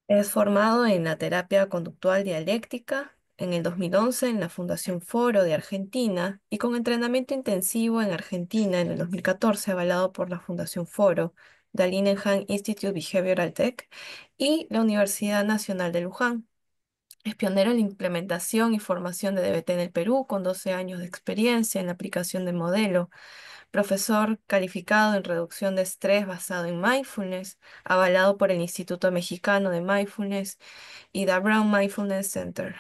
Es formado en la terapia conductual dialéctica en el 2011 en la Fundación Foro de Argentina y con entrenamiento intensivo en Argentina en el 2014 avalado por la Fundación Foro, Dalinenham Institute Behavioral Tech y la Universidad Nacional de Luján. Es pionero en la implementación y formación de DBT en el Perú con 12 años de experiencia en la aplicación de modelo, profesor calificado en reducción de estrés basado en mindfulness, avalado por el Instituto Mexicano de Mindfulness y The Brown Mindfulness Center.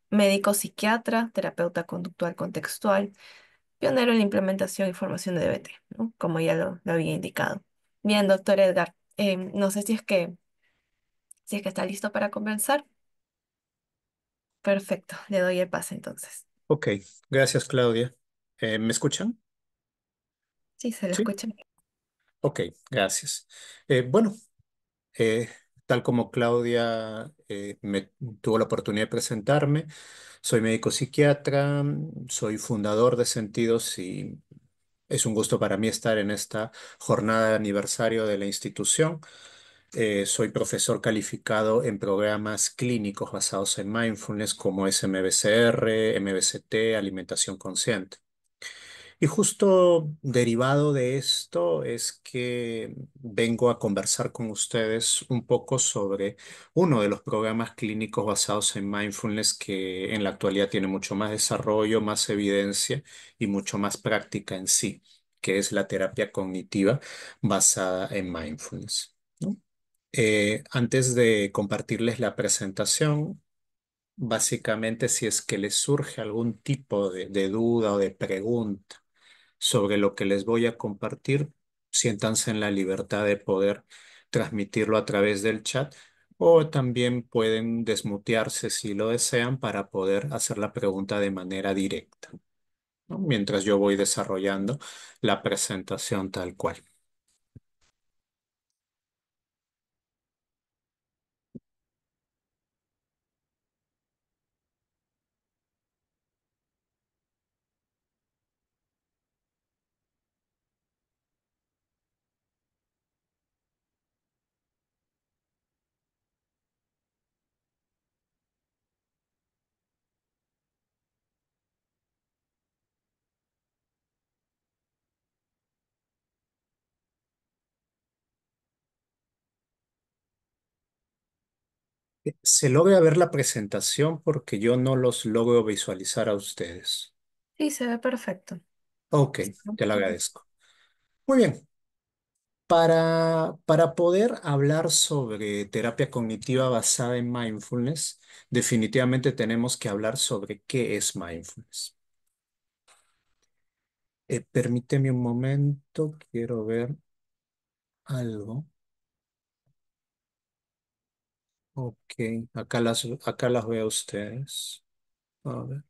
Médico psiquiatra, terapeuta conductual contextual, pionero en la implementación y formación de DBT, ¿no? Como ya lo había indicado. Bien, doctor Edgar, no sé si es que está listo para conversar. Perfecto, le doy el pase entonces. Ok, gracias Claudia. ¿Me escuchan? Sí, se lo Sí. escucha. Ok, gracias. Bueno, eh, tal como Claudia me tuvo la oportunidad de presentarme, soy médico psiquiatra, soy fundador de Sentidos y es un gusto para mí estar en esta jornada de aniversario de la institución. Soy profesor calificado en programas clínicos basados en mindfulness como es MBCR, MBCT, alimentación consciente. Y justo derivado de esto es que vengo a conversar con ustedes un poco sobre uno de los programas clínicos basados en mindfulness que en la actualidad tiene mucho más desarrollo, más evidencia y mucho más práctica en sí, que es la terapia cognitiva basada en mindfulness, ¿no? Antes de compartirles la presentación, básicamente si es que les surge algún tipo de duda o de pregunta sobre lo que les voy a compartir, siéntanse en la libertad de poder transmitirlo a través del chat o también pueden desmutearse si lo desean para poder hacer la pregunta de manera directa, ¿no? Mientras yo voy desarrollando la presentación tal cual. Se logra ver la presentación porque yo no los logro visualizar a ustedes. Sí, se ve perfecto. Ok, te lo agradezco. Muy bien. Para poder hablar sobre terapia cognitiva basada en mindfulness, definitivamente tenemos que hablar sobre qué es mindfulness. Permíteme un momento, quiero ver algo. Ok, acá las veo a ustedes. A ver.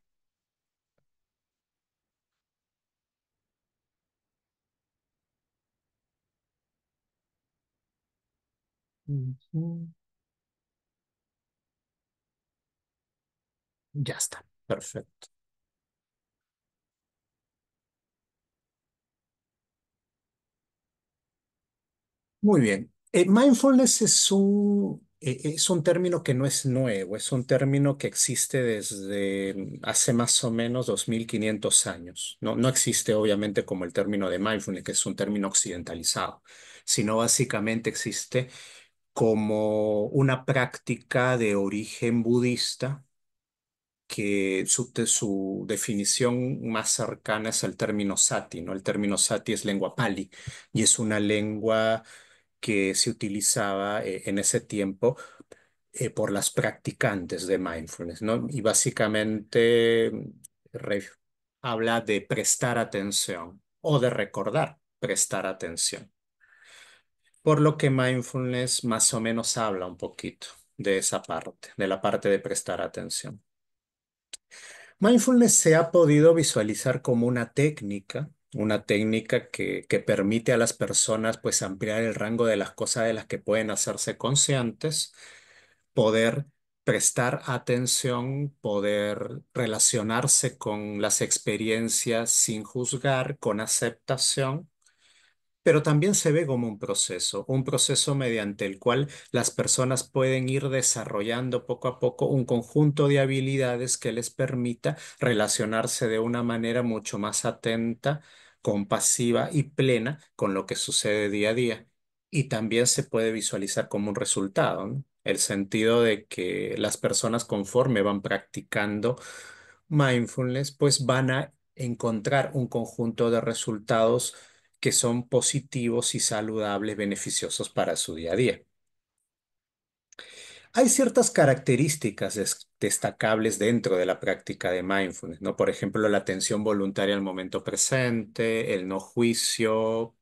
Ujú. Ya está, perfecto. Muy bien. Mindfulness es un término que no es nuevo, es un término que existe desde hace más o menos 2500 años. No, no existe obviamente como el término de mindfulness, que es un término occidentalizado, sino básicamente existe como una práctica de origen budista que su definición más cercana es el término sati, ¿no? El término sati es lengua pali y es una lengua que se utilizaba en ese tiempo por las practicantes de mindfulness, ¿no? Y básicamente re- habla de prestar atención o de recordar prestar atención. Por lo que mindfulness más o menos habla un poquito de esa parte, de la parte de prestar atención. Mindfulness se ha podido visualizar como una técnica que permite a las personas pues ampliar el rango de las cosas de las que pueden hacerse conscientes, poder prestar atención, poder relacionarse con las experiencias sin juzgar, con aceptación pero también se ve como un proceso mediante el cual las personas pueden ir desarrollando poco a poco un conjunto de habilidades que les permita relacionarse de una manera mucho más atenta, compasiva y plena con lo que sucede día a día. Y también se puede visualizar como un resultado, ¿no? El sentido de que las personas conforme van practicando mindfulness, pues van a encontrar un conjunto de resultados que son positivos y saludables, beneficiosos para su día a día. Hay ciertas características destacables dentro de la práctica de mindfulness, ¿no? Por ejemplo, la atención voluntaria al momento presente, el no juicio,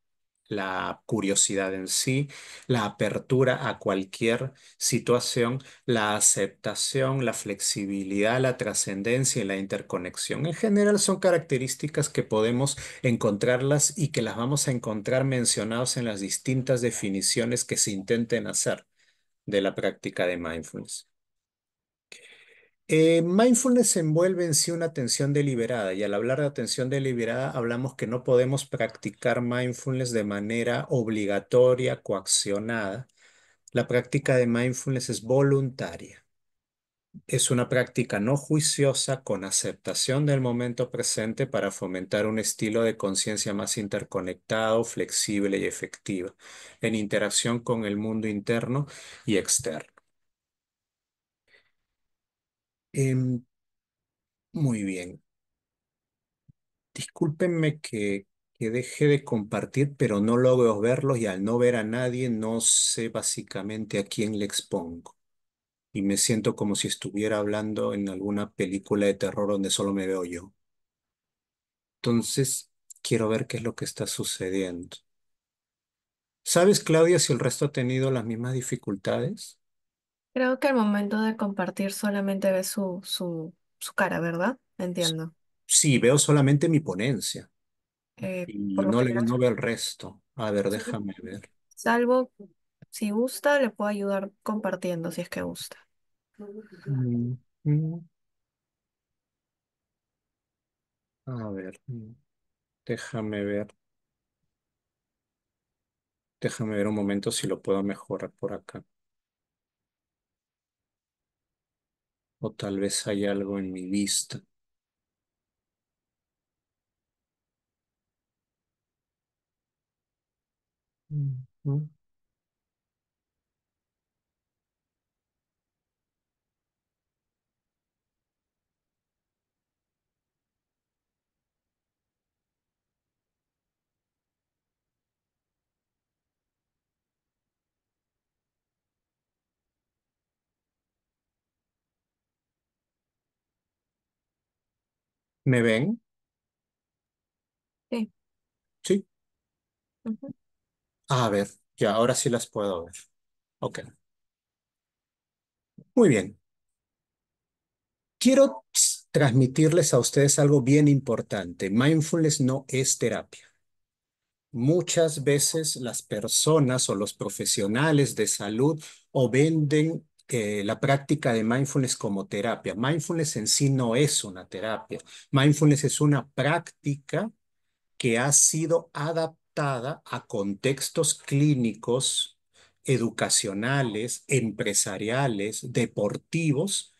la curiosidad en sí, la apertura a cualquier situación, la aceptación, la flexibilidad, la trascendencia y la interconexión. En general son características que podemos encontrarlas y que las vamos a encontrar mencionados en las distintas definiciones que se intenten hacer de la práctica de mindfulness. Mindfulness envuelve en sí una atención deliberada y al hablar de atención deliberada hablamos que no podemos practicar mindfulness de manera obligatoria, coaccionada. La práctica de mindfulness es voluntaria. Es una práctica no juiciosa con aceptación del momento presente para fomentar un estilo de conciencia más interconectado, flexible y efectivo en interacción con el mundo interno y externo. Em, Muy bien. Discúlpenme que deje de compartir, pero no logro verlos y al no ver a nadie no sé básicamente a quién le expongo. Y me siento como si estuviera hablando en alguna película de terror donde solo me veo yo. Entonces, quiero ver qué es lo que está sucediendo. ¿Sabes, Claudia, si el resto ha tenido las mismas dificultades? Creo que al momento de compartir solamente ves su cara, ¿verdad? Entiendo. Sí, veo solamente mi ponencia Por y lo general, no veo el resto. A ver, sí. déjame ver. Salvo si gusta, le puedo ayudar compartiendo si es que gusta. Mm, mm, a ver, déjame ver. Déjame ver un momento si lo puedo mejorar por acá. O tal vez hay algo en mi vista. Ujú. ¿Me ven? Sí. Sí. Ujú. A ver, ya, ahora sí las puedo ver. Ok. Muy bien. Quiero transmitirles a ustedes algo bien importante. Mindfulness no es terapia. Muchas veces las personas o los profesionales de salud o venden la práctica de mindfulness como terapia. Mindfulness en sí no es una terapia. Mindfulness es una práctica que ha sido adaptada a contextos clínicos, educacionales, empresariales, deportivos,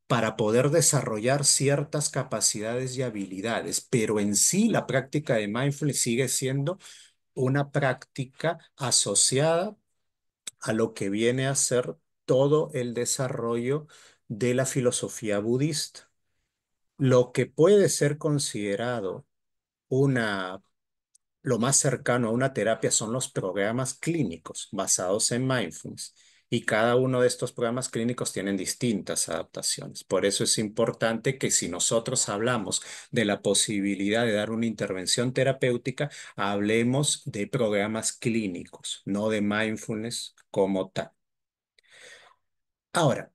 para poder desarrollar ciertas capacidades y habilidades. Pero en sí la práctica de mindfulness sigue siendo una práctica asociada a lo que viene a ser todo el desarrollo de la filosofía budista. Lo que puede ser considerado una, lo más cercano a una terapia son los programas clínicos basados en mindfulness. Y cada uno de estos programas clínicos tienen distintas adaptaciones. Por eso es importante que si nosotros hablamos de la posibilidad de dar una intervención terapéutica, hablemos de programas clínicos, no de mindfulness como tal. Ahora,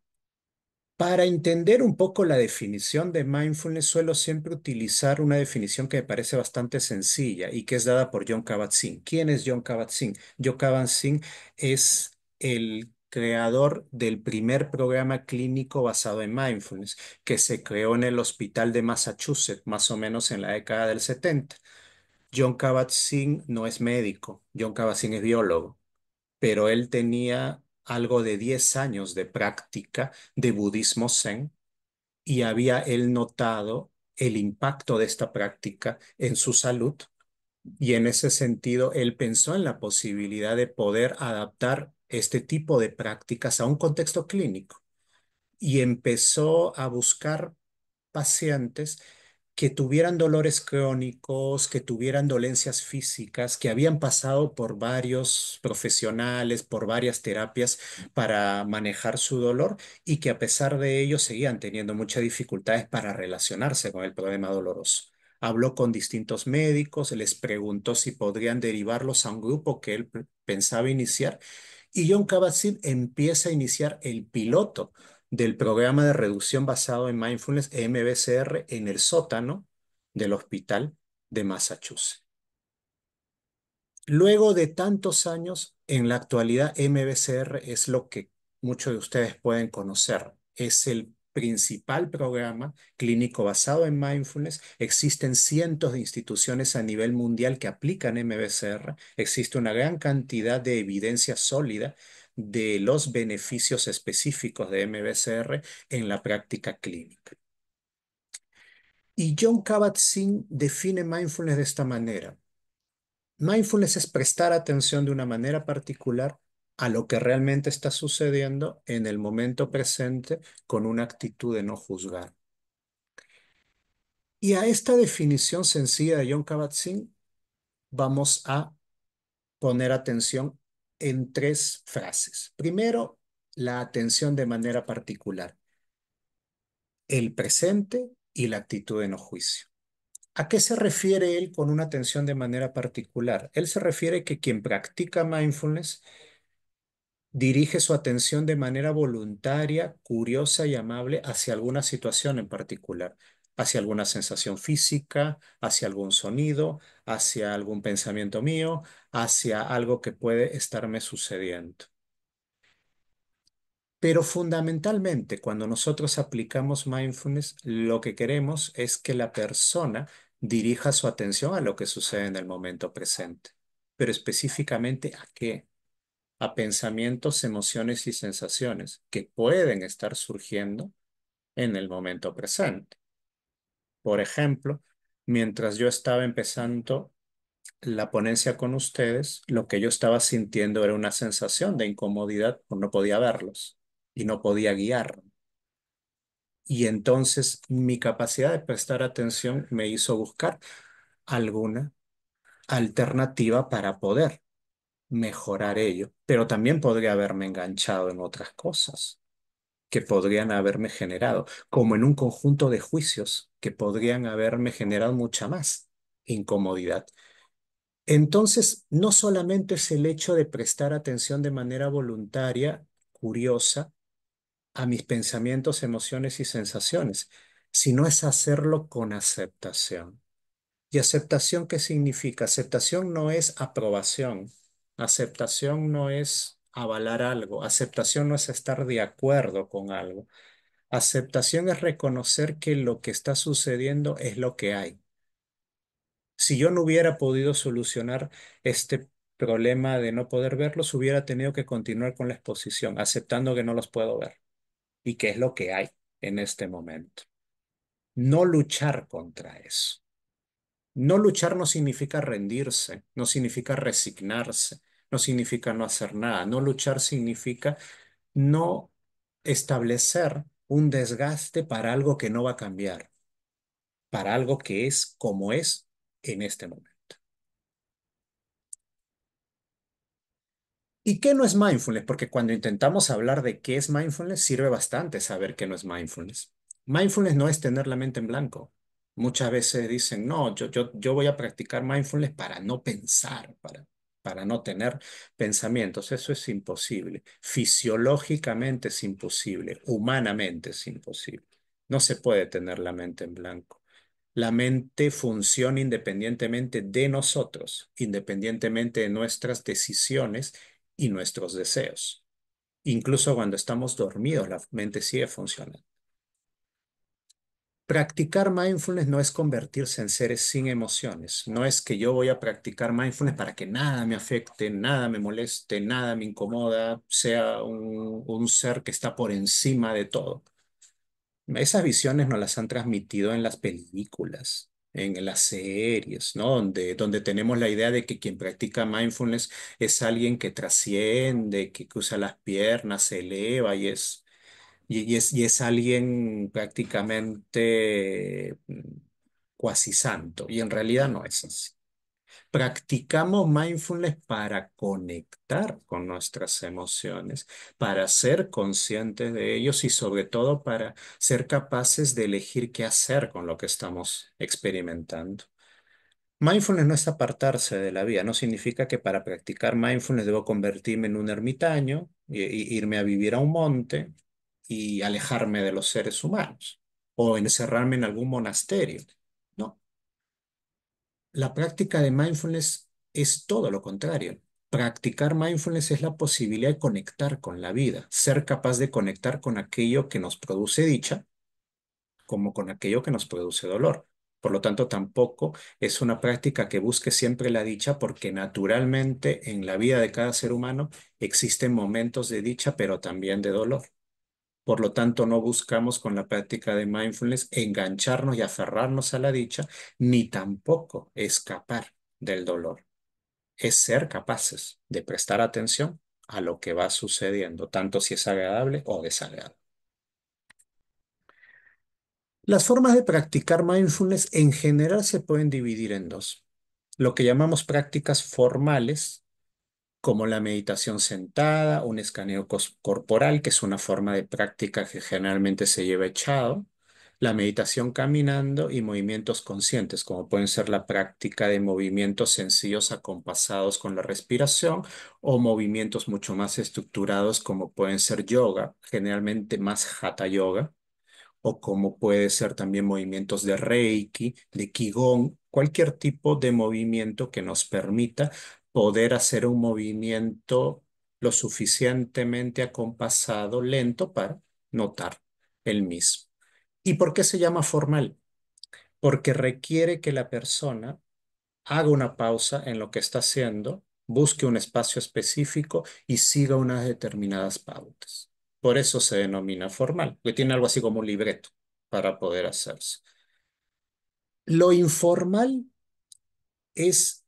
para entender un poco la definición de mindfulness, suelo siempre utilizar una definición que me parece bastante sencilla y que es dada por John Kabat-Zinn. ¿Quién es John Kabat-Zinn? John Kabat-Zinn es el creador del primer programa clínico basado en mindfulness, que se creó en el hospital de Massachusetts, más o menos en la década del 70. John Kabat-Zinn no es médico, John Kabat-Zinn es biólogo, pero él tenía algo de 10 años de práctica de budismo zen y había él notado el impacto de esta práctica en su salud y en ese sentido él pensó en la posibilidad de poder adaptar este tipo de prácticas a un contexto clínico y empezó a buscar pacientes que tuvieran dolores crónicos, que tuvieran dolencias físicas, que habían pasado por varios profesionales, por varias terapias para manejar su dolor y que a pesar de ello seguían teniendo muchas dificultades para relacionarse con el problema doloroso. Habló con distintos médicos, les preguntó si podrían derivarlos a un grupo que él pensaba iniciar y John Kabat-Zinn empieza a iniciar el piloto del programa de reducción basado en mindfulness MBCR en el sótano del hospital de Massachusetts. Luego de tantos años, en la actualidad MBCR es lo que muchos de ustedes pueden conocer. Es el principal programa clínico basado en mindfulness. Existen cientos de instituciones a nivel mundial que aplican MBCR. Existe una gran cantidad de evidencia sólida de los beneficios específicos de MBCR en la práctica clínica. Y John Kabat-Zinn define mindfulness de esta manera. Mindfulness es prestar atención de una manera particular a lo que realmente está sucediendo en el momento presente con una actitud de no juzgar. Y a esta definición sencilla de John Kabat-Zinn vamos a poner atención en tres frases. Primero, la atención de manera particular, el presente y la actitud de no juicio. ¿A qué se refiere él con una atención de manera particular? Él se refiere que quien practica mindfulness dirige su atención de manera voluntaria, curiosa y amable hacia alguna situación en particular, hacia alguna sensación física, hacia algún sonido, hacia algún pensamiento mío, hacia algo que puede estarme sucediendo. Pero fundamentalmente, cuando nosotros aplicamos mindfulness, lo que queremos es que la persona dirija su atención a lo que sucede en el momento presente, pero específicamente a qué, a pensamientos, emociones y sensaciones que pueden estar surgiendo en el momento presente. Por ejemplo, mientras yo estaba empezando la ponencia con ustedes, lo que yo estaba sintiendo era una sensación de incomodidad, porque no podía verlos y no podía guiar. Y entonces mi capacidad de prestar atención me hizo buscar alguna alternativa para poder mejorar ello, pero también podría haberme enganchado en otras cosas que podrían haberme generado, como en un conjunto de juicios que podrían haberme generado mucha más incomodidad. Entonces, no solamente es el hecho de prestar atención de manera voluntaria, curiosa, a mis pensamientos, emociones y sensaciones, sino es hacerlo con aceptación. ¿Y aceptación qué significa? Aceptación no es aprobación. Aceptación no es avalar algo. Aceptación no es estar de acuerdo con algo. Aceptación es reconocer que lo que está sucediendo es lo que hay. Si yo no hubiera podido solucionar este problema de no poder verlos, hubiera tenido que continuar con la exposición, aceptando que no los puedo ver y que es lo que hay en este momento. No luchar contra eso. No luchar no significa rendirse, no significa resignarse, no significa no hacer nada. No luchar significa no establecer un desgaste para algo que no va a cambiar, para algo que es como es en este momento. ¿Y qué no es mindfulness? Porque cuando intentamos hablar de qué es mindfulness, sirve bastante saber qué no es mindfulness. Mindfulness no es tener la mente en blanco. Muchas veces dicen, no, yo voy a practicar mindfulness para no pensar, para no tener pensamientos. Eso es imposible. Fisiológicamente es imposible. Humanamente es imposible. No se puede tener la mente en blanco. La mente funciona independientemente de nosotros, independientemente de nuestras decisiones y nuestros deseos. Incluso cuando estamos dormidos, la mente sigue funcionando. Practicar mindfulness no es convertirse en seres sin emociones. No es que yo voy a practicar mindfulness para que nada me afecte, nada me moleste, nada me incomoda, sea un ser que está por encima de todo. Esas visiones nos las han transmitido en las películas, en las series, ¿no? Donde tenemos la idea de que quien practica mindfulness es alguien que trasciende, que cruza las piernas, se eleva y es alguien prácticamente cuasi santo. Y en realidad no es así. Practicamos mindfulness para conectar con nuestras emociones, para ser conscientes de ellos y sobre todo para ser capaces de elegir qué hacer con lo que estamos experimentando. Mindfulness no es apartarse de la vida, no significa que para practicar mindfulness debo convertirme en un ermitaño y irme a vivir a un monte y alejarme de los seres humanos o encerrarme en algún monasterio. No. La práctica de mindfulness es todo lo contrario. Practicar mindfulness es la posibilidad de conectar con la vida, ser capaz de conectar con aquello que nos produce dicha como con aquello que nos produce dolor. Por lo tanto, tampoco es una práctica que busque siempre la dicha porque naturalmente en la vida de cada ser humano existen momentos de dicha, pero también de dolor. Por lo tanto, no buscamos con la práctica de mindfulness engancharnos y aferrarnos a la dicha, ni tampoco escapar del dolor. Es ser capaces de prestar atención a lo que va sucediendo, tanto si es agradable o desagradable. Las formas de practicar mindfulness en general se pueden dividir en dos. Lo que llamamos prácticas formales, como la meditación sentada, un escaneo corporal, que es una forma de práctica que generalmente se lleva echado, la meditación caminando y movimientos conscientes, como pueden ser la práctica de movimientos sencillos acompasados con la respiración o movimientos mucho más estructurados, como pueden ser yoga, generalmente más hatha yoga o como puede ser también movimientos de Reiki, de Qigong, cualquier tipo de movimiento que nos permita poder hacer un movimiento lo suficientemente acompasado, lento para notar el mismo. ¿Y por qué se llama formal? Porque requiere que la persona haga una pausa en lo que está haciendo, busque un espacio específico y siga unas determinadas pautas. Por eso se denomina formal, porque tiene algo así como un libreto para poder hacerse. Lo informal es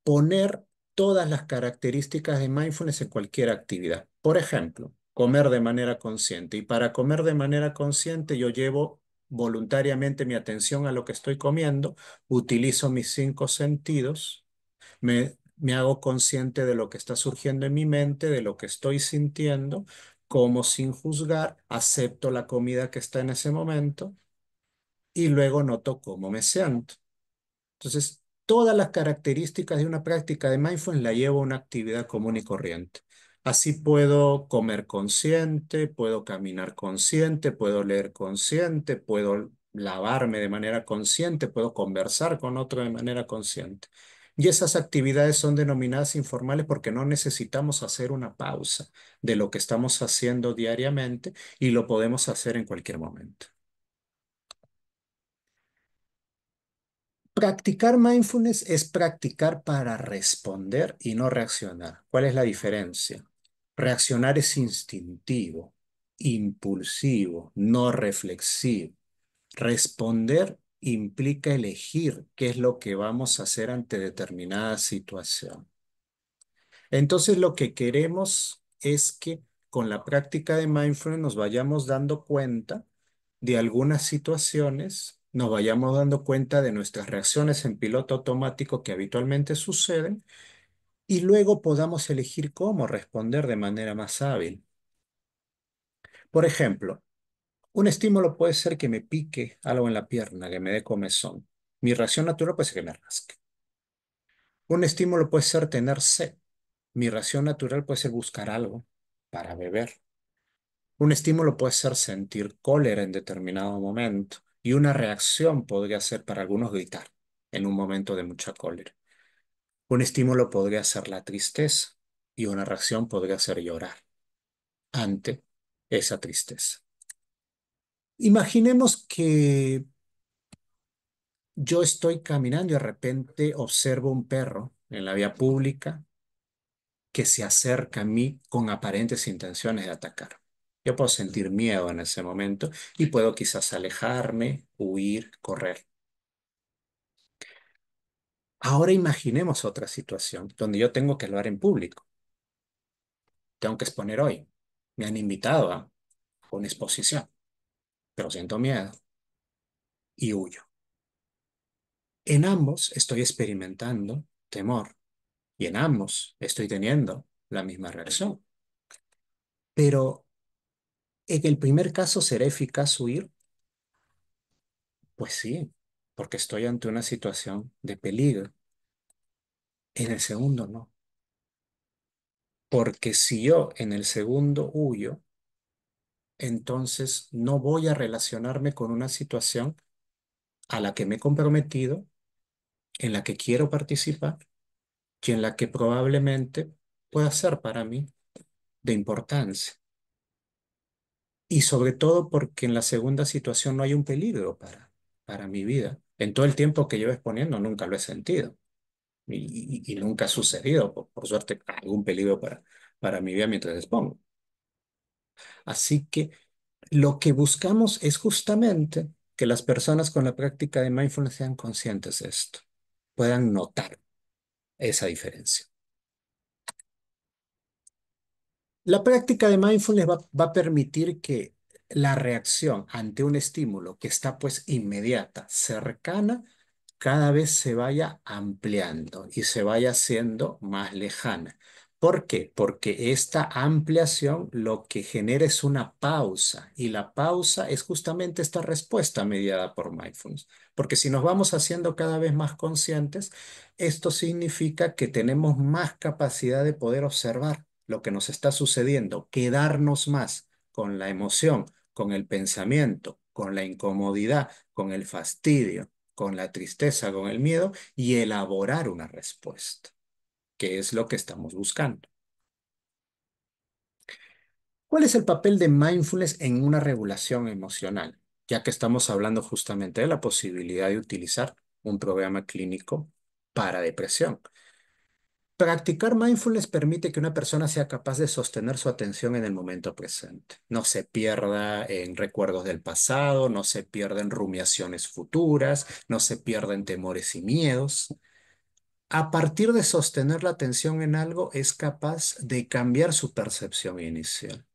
poner todas las características de mindfulness en cualquier actividad. Por ejemplo, comer de manera consciente. Y para comer de manera consciente yo llevo voluntariamente mi atención a lo que estoy comiendo, utilizo mis cinco sentidos. Me hago consciente de lo que está surgiendo en mi mente, de lo que estoy sintiendo, como sin juzgar, acepto la comida que está en ese momento y luego noto cómo me siento. Entonces, todas las características de una práctica de mindfulness la llevo a una actividad común y corriente. Así puedo comer consciente, puedo caminar consciente, puedo leer consciente, puedo lavarme de manera consciente, puedo conversar con otro de manera consciente. Y esas actividades son denominadas informales porque no necesitamos hacer una pausa de lo que estamos haciendo diariamente y lo podemos hacer en cualquier momento. Practicar mindfulness es practicar para responder y no reaccionar. ¿Cuál es la diferencia? Reaccionar es instintivo, impulsivo, no reflexivo. Responder implica elegir qué es lo que vamos a hacer ante determinada situación. Entonces, lo que queremos es que con la práctica de mindfulness nos vayamos dando cuenta de algunas situaciones, nos vayamos dando cuenta de nuestras reacciones en piloto automático que habitualmente suceden y luego podamos elegir cómo responder de manera más hábil. Por ejemplo, un estímulo puede ser que me pique algo en la pierna, que me dé comezón. Mi reacción natural puede ser que me rasque. Un estímulo puede ser tener sed. Mi reacción natural puede ser buscar algo para beber. Un estímulo puede ser sentir cólera en determinado momento y una reacción podría ser para algunos gritar en un momento de mucha cólera. Un estímulo podría ser la tristeza y una reacción podría ser llorar ante esa tristeza. Imaginemos que yo estoy caminando y de repente observo un perro en la vía pública que se acerca a mí con aparentes intenciones de atacar. Yo puedo sentir miedo en ese momento y puedo quizás alejarme, huir, correr. Ahora imaginemos otra situación donde yo tengo que hablar en público, tengo que exponer hoy. Me han invitado a una exposición, pero siento miedo y huyo. En ambos estoy experimentando temor y en ambos estoy teniendo la misma reacción. Pero en el primer caso, ¿será eficaz huir? Pues sí, porque estoy ante una situación de peligro. En el segundo no, porque si yo en el segundo huyo, entonces no voy a relacionarme con una situación a la que me he comprometido, en la que quiero participar y en la que probablemente pueda ser para mí de importancia. Y sobre todo porque en la segunda situación no hay un peligro para mi vida. En todo el tiempo que llevo exponiendo nunca lo he sentido y nunca ha sucedido, por suerte, algún peligro para mi vida mientras expongo. Así que lo que buscamos es justamente que las personas con la práctica de mindfulness sean conscientes de esto, puedan notar esa diferencia. La práctica de mindfulness va a permitir que la reacción ante un estímulo que está pues inmediata, cercana, cada vez se vaya ampliando y se vaya haciendo más lejana. ¿Por qué? Porque esta ampliación lo que genera es una pausa y la pausa es justamente esta respuesta mediada por mindfulness. Porque si nos vamos haciendo cada vez más conscientes, esto significa que tenemos más capacidad de poder observar lo que nos está sucediendo, quedarnos más con la emoción, con el pensamiento, con la incomodidad, con el fastidio, con la tristeza, con el miedo y elaborar una respuesta, que es lo que estamos buscando. ¿Cuál es el papel de mindfulness en una regulación emocional? Ya que estamos hablando justamente de la posibilidad de utilizar un programa clínico para depresión. Practicar mindfulness permite que una persona sea capaz de sostener su atención en el momento presente. No se pierda en recuerdos del pasado, no se pierda en rumiaciones futuras, no se pierda en temores y miedos. A partir de sostener la atención en algo, es capaz de cambiar su percepción inicial.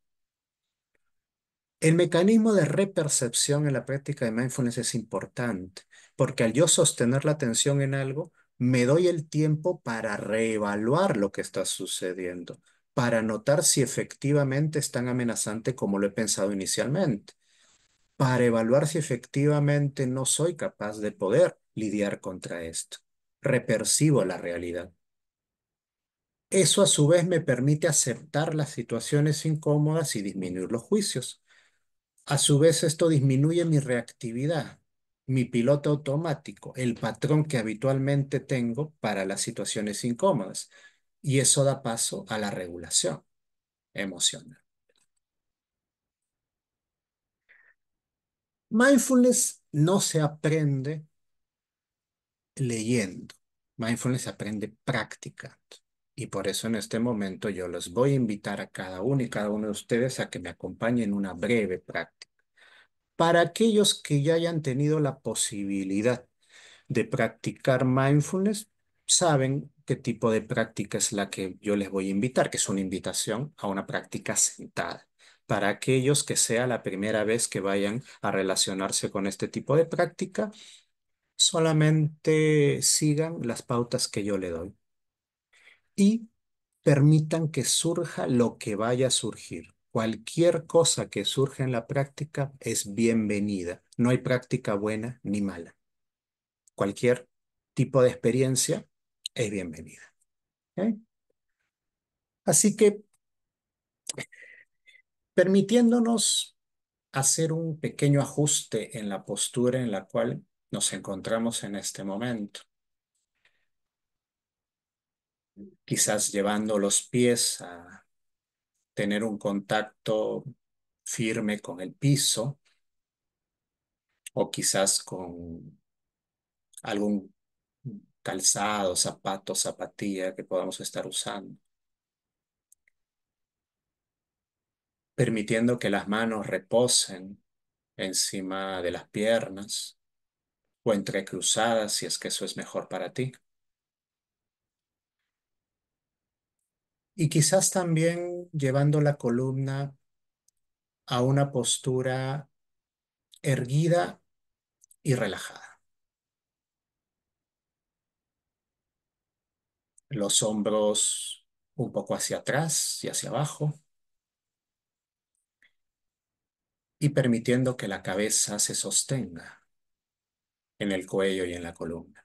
El mecanismo de repercepción en la práctica de mindfulness es importante, porque al yo sostener la atención en algo, me doy el tiempo para reevaluar lo que está sucediendo, para notar si efectivamente es tan amenazante como lo he pensado inicialmente, para evaluar si efectivamente no soy capaz de poder lidiar contra esto. Repercibo la realidad. Eso a su vez me permite aceptar las situaciones incómodas y disminuir los juicios. A su vez, esto disminuye mi reactividad, mi piloto automático, el patrón que habitualmente tengo para las situaciones incómodas. Y eso da paso a la regulación emocional. Mindfulness no se aprende leyendo. Mindfulness se aprende practicando. Y por eso en este momento yo los voy a invitar a cada uno y cada uno de ustedes a que me acompañen en una breve práctica. Para aquellos que ya hayan tenido la posibilidad de practicar mindfulness, saben qué tipo de práctica es la que yo les voy a invitar, que es una invitación a una práctica sentada. Para aquellos que sea la primera vez que vayan a relacionarse con este tipo de práctica, solamente sigan las pautas que yo le doy y permitan que surja lo que vaya a surgir. Cualquier cosa que surja en la práctica es bienvenida. No hay práctica buena ni mala. Cualquier tipo de experiencia es bienvenida. ¿Ok? Así que permitiéndonos hacer un pequeño ajuste en la postura en la cual nos encontramos en este momento, quizás llevando los pies a tener un contacto firme con el piso, o quizás con algún calzado, zapato, zapatilla que podamos estar usando, permitiendo que las manos reposen encima de las piernas o entrecruzadas si es que eso es mejor para ti. Y quizás también llevando la columna a una postura erguida y relajada. Los hombros un poco hacia atrás y hacia abajo y permitiendo que la cabeza se sostenga en el cuello y en la columna.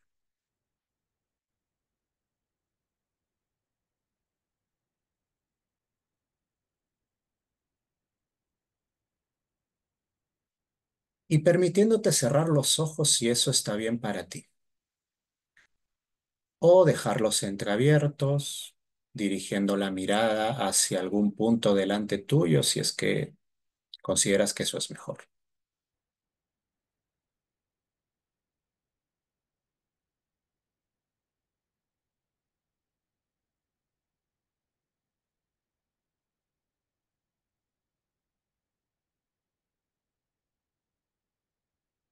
Y permitiéndote cerrar los ojos si eso está bien para ti. O dejarlos entreabiertos, dirigiendo la mirada hacia algún punto delante tuyo si es que consideras que eso es mejor.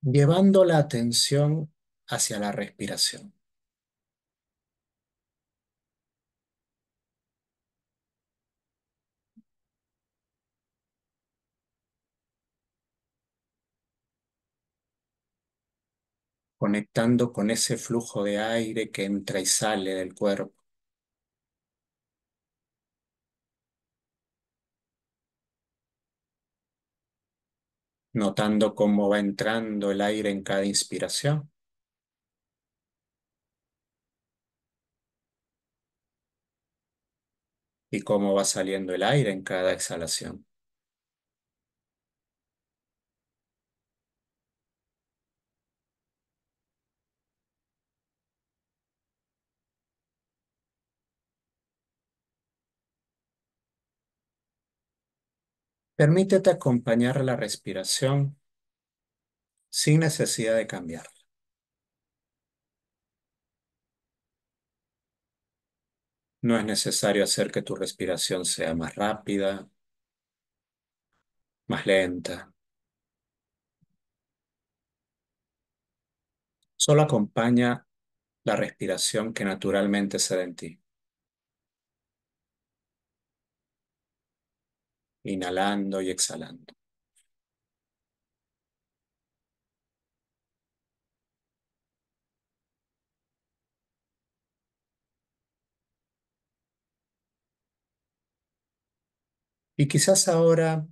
Llevando la atención hacia la respiración, conectando con ese flujo de aire que entra y sale del cuerpo, notando cómo va entrando el aire en cada inspiración y cómo va saliendo el aire en cada exhalación. Permítete acompañar la respiración sin necesidad de cambiar. No es necesario hacer que tu respiración sea más rápida, más lenta. Solo acompaña la respiración que naturalmente se da en ti, inhalando y exhalando. Y quizás ahora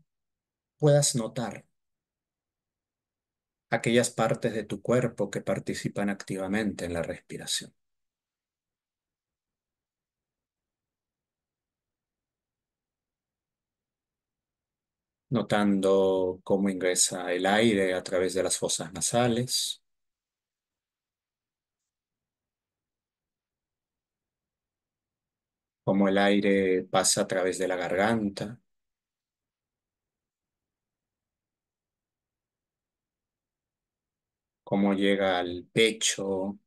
puedas notar aquellas partes de tu cuerpo que participan activamente en la respiración, notando cómo ingresa el aire a través de las fosas nasales, cómo el aire pasa a través de la garganta, cómo llega al pecho,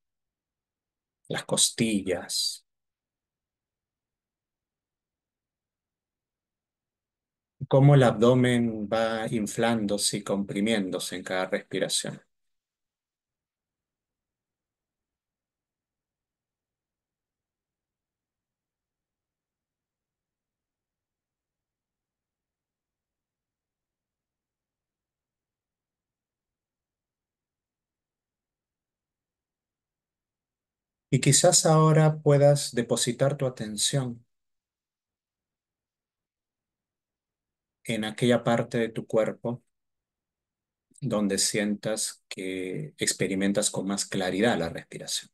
las costillas, cómo el abdomen va inflándose y comprimiéndose en cada respiración. Y quizás ahora puedas depositar tu atención en aquella parte de tu cuerpo donde sientas que experimentas con más claridad la respiración.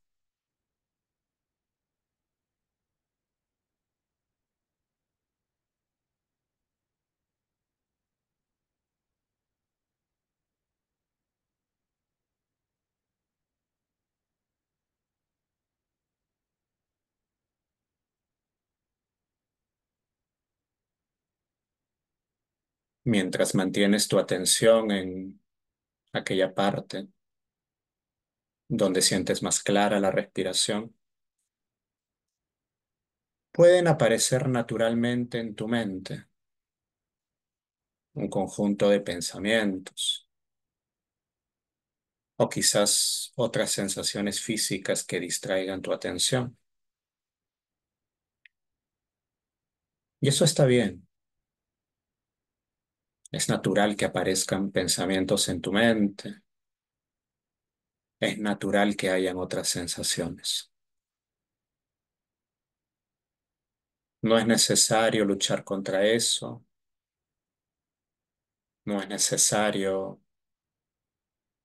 Mientras mantienes tu atención en aquella parte donde sientes más clara la respiración, pueden aparecer naturalmente en tu mente un conjunto de pensamientos o quizás otras sensaciones físicas que distraigan tu atención. Y eso está bien. Es natural que aparezcan pensamientos en tu mente. Es natural que hayan otras sensaciones. No es necesario luchar contra eso. No es necesario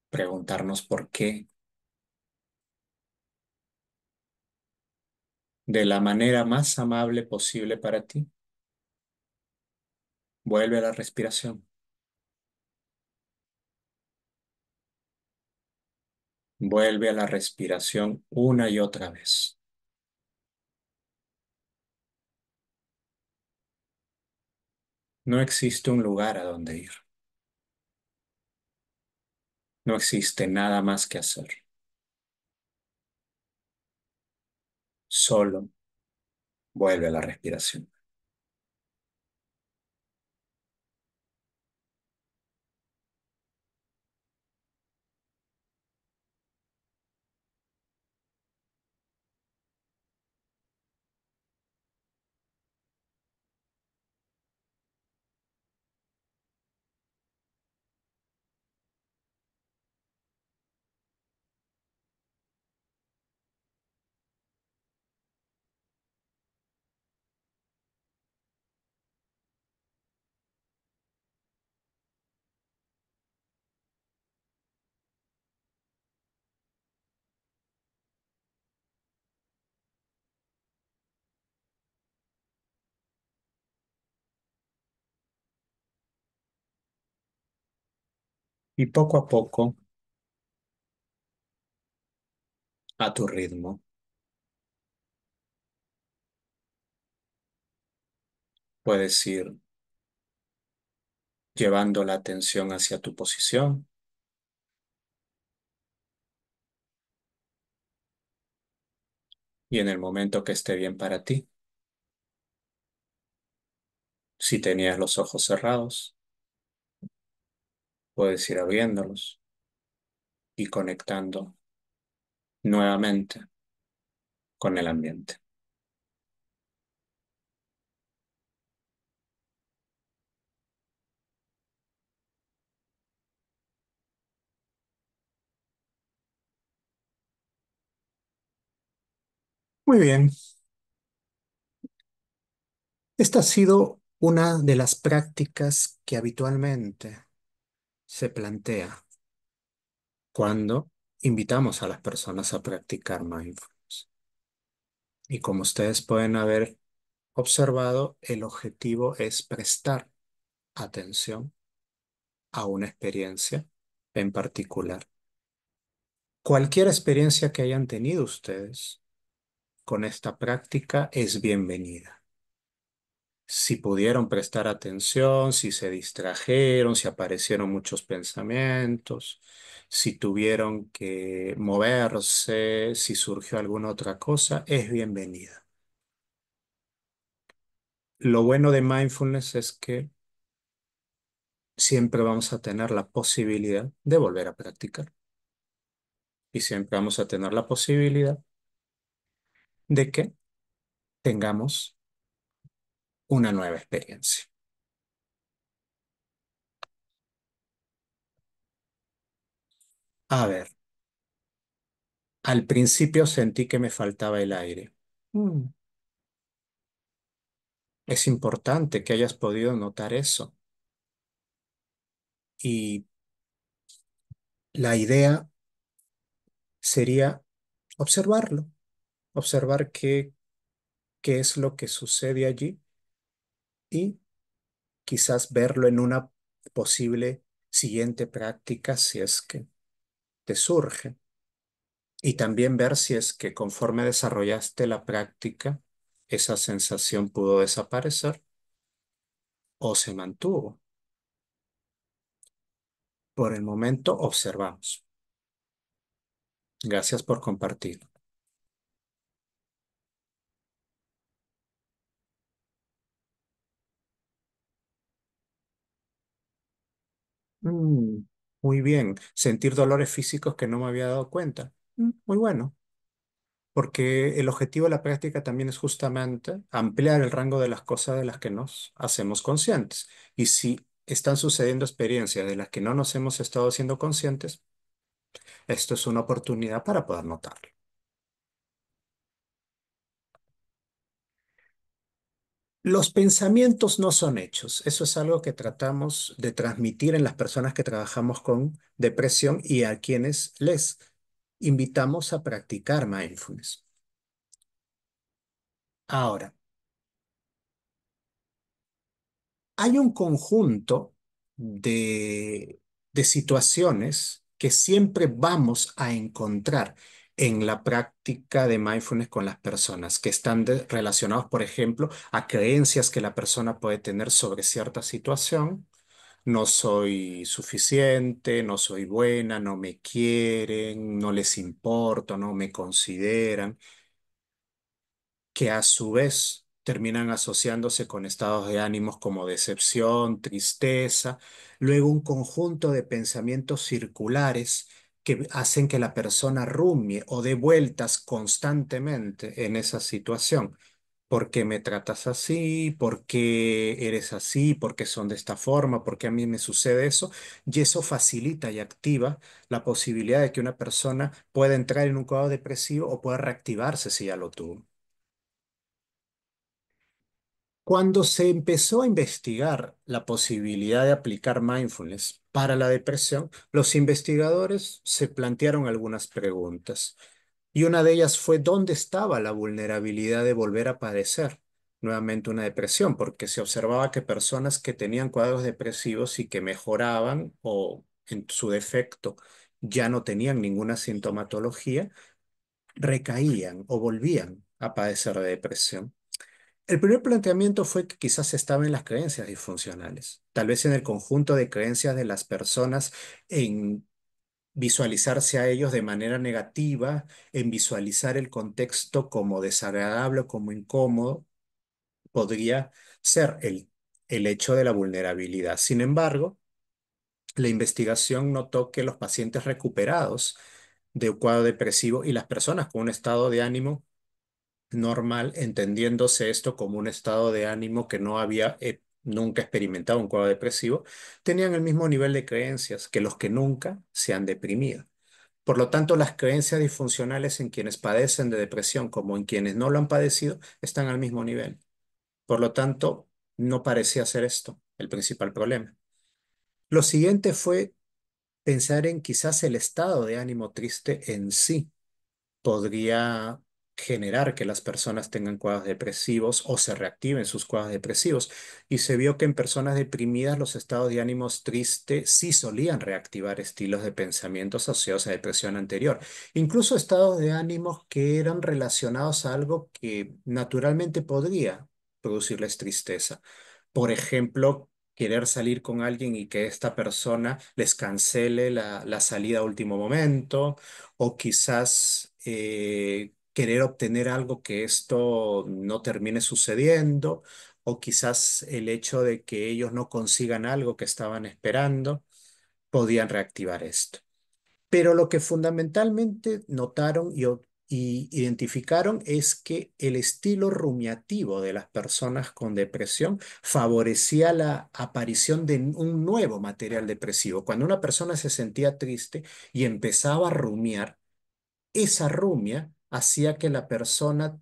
preguntarnos por qué. De la manera más amable posible para ti, vuelve a la respiración. Vuelve a la respiración una y otra vez. No existe un lugar a donde ir. No existe nada más que hacer. Solo vuelve a la respiración. Y poco a poco, a tu ritmo, puedes ir llevando la atención hacia tu posición y en el momento que esté bien para ti, si tenías los ojos cerrados, puedes ir abriéndolos y conectando nuevamente con el ambiente. Muy bien, esta ha sido una de las prácticas que habitualmente se plantea cuando invitamos a las personas a practicar mindfulness. Y como ustedes pueden haber observado, el objetivo es prestar atención a una experiencia en particular. Cualquier experiencia que hayan tenido ustedes con esta práctica es bienvenida. Si pudieron prestar atención, si se distrajeron, si aparecieron muchos pensamientos, si tuvieron que moverse, si surgió alguna otra cosa, es bienvenida. Lo bueno de mindfulness es que siempre vamos a tener la posibilidad de volver a practicar y siempre vamos a tener la posibilidad de que tengamos una nueva experiencia. A ver, al principio sentí que me faltaba el aire. Mm, Es importante que hayas podido notar eso. Y la idea sería observarlo, observar qué es lo que sucede allí y quizás verlo en una posible siguiente práctica si es que te surge. Y también ver si es que conforme desarrollaste la práctica, esa sensación pudo desaparecer o se mantuvo. Por el momento observamos. Gracias por compartir. Mm, muy bien. Sentir dolores físicos que no me había dado cuenta. Muy bueno. Porque el objetivo de la práctica también es justamente ampliar el rango de las cosas de las que nos hacemos conscientes. Y si están sucediendo experiencias de las que no nos hemos estado siendo conscientes, esto es una oportunidad para poder notarlo. Los pensamientos no son hechos. Eso es algo que tratamos de transmitir en las personas que trabajamos con depresión y a quienes les invitamos a practicar mindfulness. Ahora, hay un conjunto de, de situaciones que siempre vamos a encontrar en la práctica de mindfulness con las personas, que están relacionados, por ejemplo, a creencias que la persona puede tener sobre cierta situación. No soy suficiente, no soy buena, no me quieren, no les importo, no me consideran, que a su vez terminan asociándose con estados de ánimos como decepción, tristeza, luego un conjunto de pensamientos circulares que hacen que la persona rumie o dé vueltas constantemente en esa situación. ¿Por qué me tratas así? ¿Por qué eres así? ¿Por qué son de esta forma? ¿Por qué a mí me sucede eso? Y eso facilita y activa la posibilidad de que una persona pueda entrar en un cuadro depresivo o pueda reactivarse si ya lo tuvo. Cuando se empezó a investigar la posibilidad de aplicar mindfulness para la depresión, los investigadores se plantearon algunas preguntas. Y una de ellas fue dónde estaba la vulnerabilidad de volver a padecer nuevamente una depresión, porque se observaba que personas que tenían cuadros depresivos y que mejoraban o en su defecto ya no tenían ninguna sintomatología, recaían o volvían a padecer de depresión. El primer planteamiento fue que quizás estaba en las creencias disfuncionales, tal vez en el conjunto de creencias de las personas en visualizarse a ellos de manera negativa, en visualizar el contexto como desagradable o como incómodo, podría ser el hecho de la vulnerabilidad. Sin embargo, la investigación notó que los pacientes recuperados de un cuadro depresivo y las personas con un estado de ánimo normal, entendiéndose esto como un estado de ánimo que no había nunca experimentado un cuadro depresivo, tenían el mismo nivel de creencias que los que nunca se han deprimido. Por lo tanto, las creencias disfuncionales en quienes padecen de depresión como en quienes no lo han padecido están al mismo nivel. Por lo tanto, no parecía ser esto el principal problema. Lo siguiente fue pensar en quizás el estado de ánimo triste en sí podría generar que las personas tengan cuadros depresivos o se reactiven sus cuadros depresivos. Y se vio que en personas deprimidas los estados de ánimos tristes sí solían reactivar estilos de pensamiento asociados a depresión anterior. Incluso estados de ánimos que eran relacionados a algo que naturalmente podría producirles tristeza. Por ejemplo, querer salir con alguien y que esta persona les cancele la salida a último momento, o quizás querer obtener algo que esto no termine sucediendo, o quizás el hecho de que ellos no consigan algo que estaban esperando, podían reactivar esto. Pero lo que fundamentalmente notaron y identificaron es que el estilo rumiativo de las personas con depresión favorecía la aparición de un nuevo material depresivo. Cuando una persona se sentía triste y empezaba a rumiar, esa rumia hacía que la persona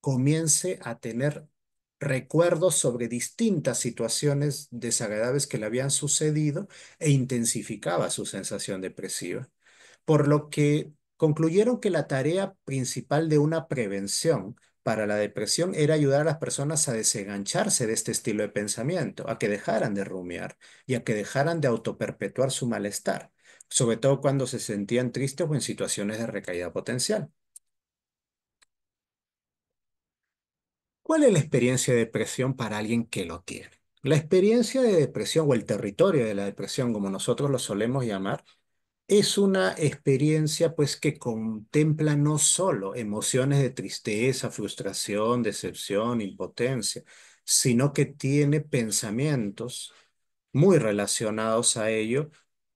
comience a tener recuerdos sobre distintas situaciones desagradables que le habían sucedido e intensificaba su sensación depresiva. Por lo que concluyeron que la tarea principal de una prevención para la depresión era ayudar a las personas a desengancharse de este estilo de pensamiento, a que dejaran de rumiar y a que dejaran de autoperpetuar su malestar, sobre todo cuando se sentían tristes o en situaciones de recaída potencial. ¿Cuál es la experiencia de depresión para alguien que lo tiene? La experiencia de depresión o el territorio de la depresión, como nosotros lo solemos llamar, es una experiencia pues que contempla no solo emociones de tristeza, frustración, decepción, impotencia, sino que tiene pensamientos muy relacionados a ello,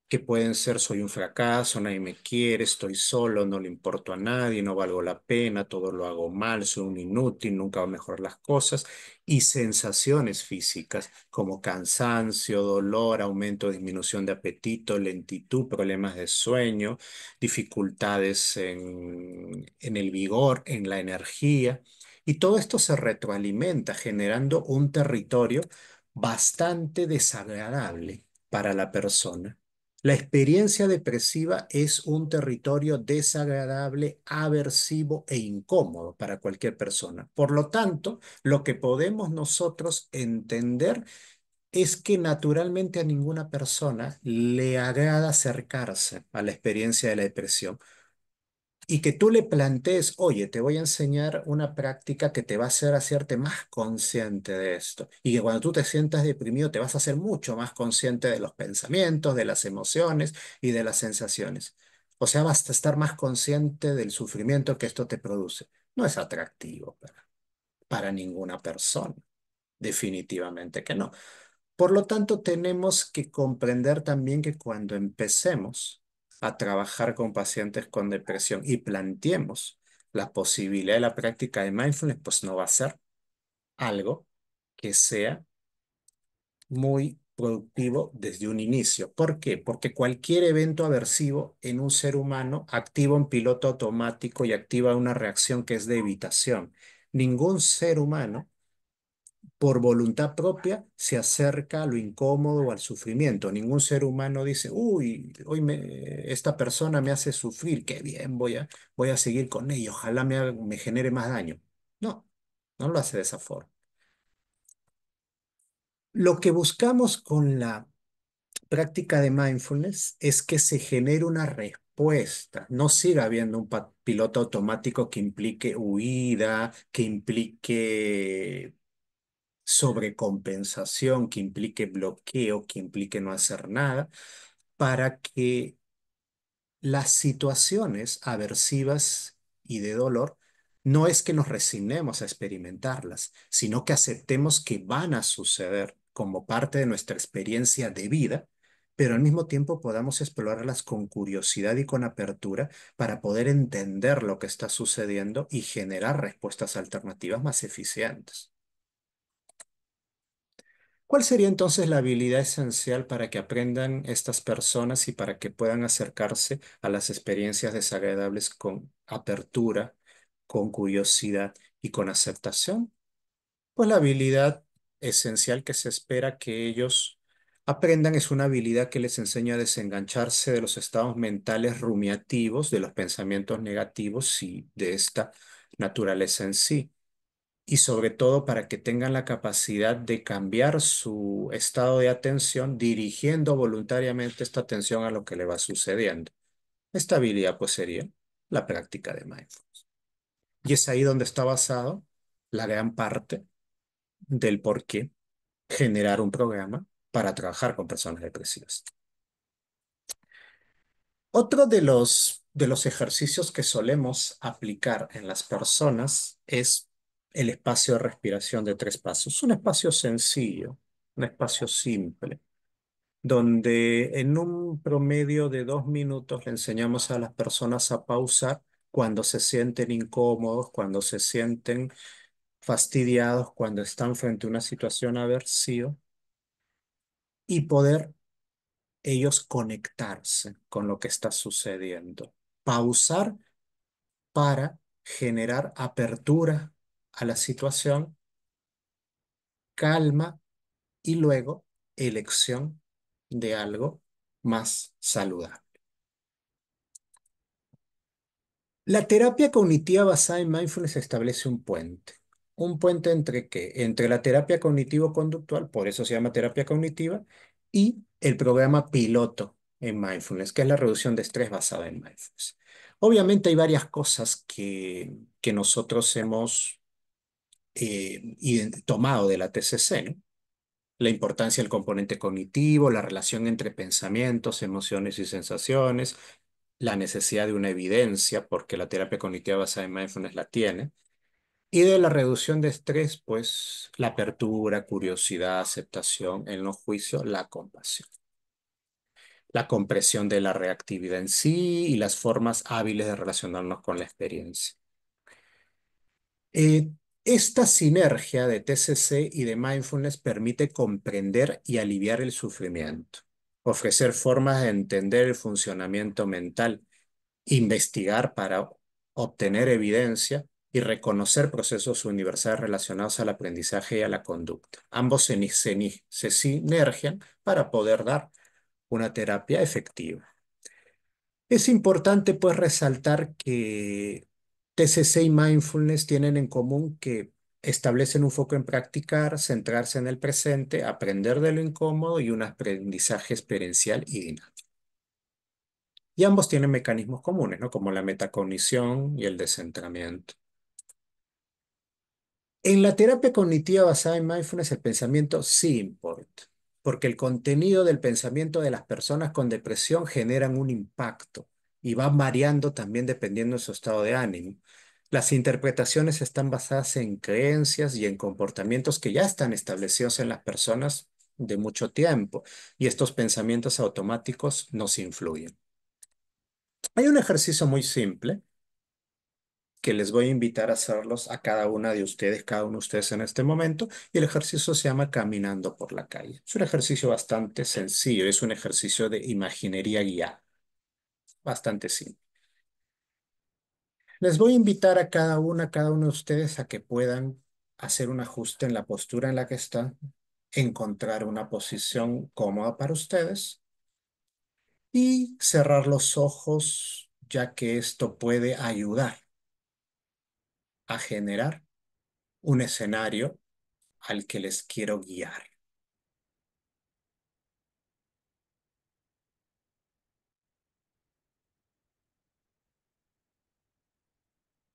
que pueden ser soy un fracaso, nadie me quiere, estoy solo, no le importo a nadie, no valgo la pena, todo lo hago mal, soy un inútil, nunca va a mejorar las cosas, y sensaciones físicas como cansancio, dolor, aumento o disminución de apetito, lentitud, problemas de sueño, dificultades en el vigor, en la energía. Y todo esto se retroalimenta generando un territorio bastante desagradable para la persona. La experiencia depresiva es un territorio desagradable, aversivo e incómodo para cualquier persona. Por lo tanto, lo que podemos nosotros entender es que naturalmente a ninguna persona le agrada acercarse a la experiencia de la depresión y que tú le plantees, oye, te voy a enseñar una práctica que te va a hacer hacerte más consciente de esto. Y que cuando tú te sientas deprimido te vas a hacer mucho más consciente de los pensamientos, de las emociones y de las sensaciones. O sea, vas a estar más consciente del sufrimiento que esto te produce. No es atractivo para ninguna persona. Definitivamente que no. Por lo tanto, tenemos que comprender también que cuando empecemos a trabajar con pacientes con depresión y planteemos la posibilidad de la práctica de mindfulness, pues no va a ser algo que sea muy productivo desde un inicio. ¿Por qué? Porque cualquier evento aversivo en un ser humano activa un piloto automático y activa una reacción que es de evitación. Ningún ser humano por voluntad propia se acerca a lo incómodo o al sufrimiento. Ningún ser humano dice, uy, esta persona me hace sufrir, qué bien, voy a seguir con ella, ojalá me genere más daño. No, no lo hace de esa forma. Lo que buscamos con la práctica de mindfulness es que se genere una respuesta, no siga habiendo un piloto automático que implique huida, que implique sobrecompensación, que implique bloqueo, que implique no hacer nada, para que las situaciones aversivas y de dolor no es que nos resignemos a experimentarlas, sino que aceptemos que van a suceder como parte de nuestra experiencia de vida, pero al mismo tiempo podamos explorarlas con curiosidad y con apertura para poder entender lo que está sucediendo y generar respuestas alternativas más eficientes. ¿Cuál sería entonces la habilidad esencial para que aprendan estas personas y para que puedan acercarse a las experiencias desagradables con apertura, con curiosidad y con aceptación? Pues la habilidad esencial que se espera que ellos aprendan es una habilidad que les enseña a desengancharse de los estados mentales rumiativos, de los pensamientos negativos y de esta naturaleza en sí, y sobre todo para que tengan la capacidad de cambiar su estado de atención dirigiendo voluntariamente esta atención a lo que le va sucediendo. Esta habilidad pues sería la práctica de mindfulness. Y es ahí donde está basado la gran parte del por qué generar un programa para trabajar con personas depresivas. Otro de los ejercicios que solemos aplicar en las personas es el espacio de respiración de 3 pasos. Un espacio sencillo, un espacio simple, donde en un promedio de 2 minutos le enseñamos a las personas a pausar cuando se sienten incómodos, cuando se sienten fastidiados, cuando están frente a una situación aversiva y poder ellos conectarse con lo que está sucediendo. Pausar para generar apertura a la situación, calma y luego elección de algo más saludable. La terapia cognitiva basada en mindfulness establece un puente. ¿Un puente entre qué? Entre la terapia cognitivo-conductual, por eso se llama terapia cognitiva, y el programa piloto en mindfulness, que es la reducción de estrés basada en mindfulness. Obviamente hay varias cosas que nosotros hemos tomado de la TCC, ¿no? la importancia del componente cognitivo, la relación entre pensamientos, emociones y sensaciones, la necesidad de una evidencia, porque la terapia cognitiva basada en mindfulness la tiene, y de la reducción de estrés, pues la apertura, curiosidad, aceptación, el no juicio, la compasión, la compresión de la reactividad en sí y las formas hábiles de relacionarnos con la experiencia. Eh, Esta sinergia de TCC y de mindfulness permite comprender y aliviar el sufrimiento, ofrecer formas de entender el funcionamiento mental, investigar para obtener evidencia y reconocer procesos universales relacionados al aprendizaje y a la conducta. Ambos se sinergian para poder dar una terapia efectiva. Es importante pues resaltar que TCC y mindfulness tienen en común que establecen un foco en practicar, centrarse en el presente, aprender de lo incómodo y un aprendizaje experiencial y dinámico. Y ambos tienen mecanismos comunes, ¿no? Como la metacognición y el descentramiento. En la terapia cognitiva basada en mindfulness, el pensamiento sí importa, porque el contenido del pensamiento de las personas con depresión generan un impacto y va variando también dependiendo de su estado de ánimo. Las interpretaciones están basadas en creencias y en comportamientos que ya están establecidos en las personas de mucho tiempo, y estos pensamientos automáticos nos influyen. Hay un ejercicio muy simple que les voy a invitar a hacerlos a cada una de ustedes, cada uno de ustedes en este momento, y el ejercicio se llama Caminando por la calle. Es un ejercicio bastante sencillo, es un ejercicio de imaginería guiada, bastante simple. Les voy a invitar a cada uno de ustedes a que puedan hacer un ajuste en la postura en la que están, encontrar una posición cómoda para ustedes y cerrar los ojos, ya que esto puede ayudar a generar un escenario al que les quiero guiar.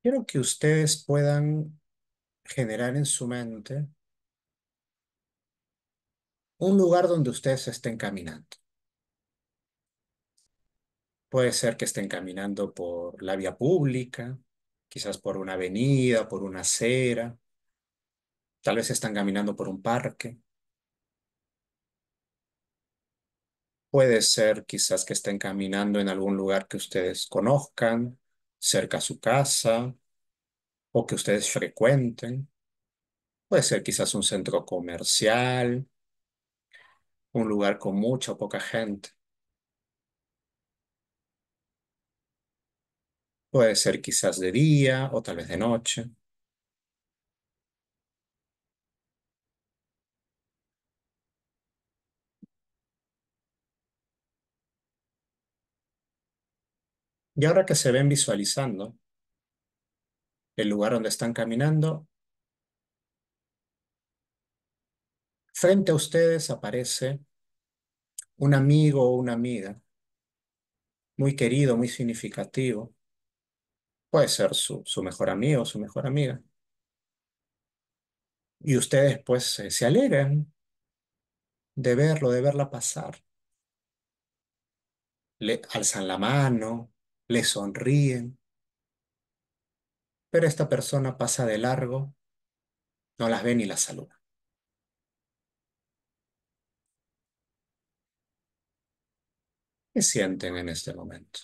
Quiero que ustedes puedan generar en su mente un lugar donde ustedes estén caminando. Puede ser que estén caminando por la vía pública, quizás por una avenida, por una acera, tal vez están caminando por un parque. Puede ser quizás que estén caminando en algún lugar que ustedes conozcan, cerca a su casa o que ustedes frecuenten. Puede ser quizás un centro comercial, un lugar con mucha o poca gente. Puede ser quizás de día o tal vez de noche. Y ahora que se ven visualizando el lugar donde están caminando, frente a ustedes aparece un amigo o una amiga muy querido, muy significativo. Puede ser su mejor amigo o su mejor amiga. Y ustedes pues se alegran de verlo, de verla pasar. Le alzan la mano, le sonríen, pero esta persona pasa de largo, no las ve ni las saluda. ¿Qué sienten en este momento?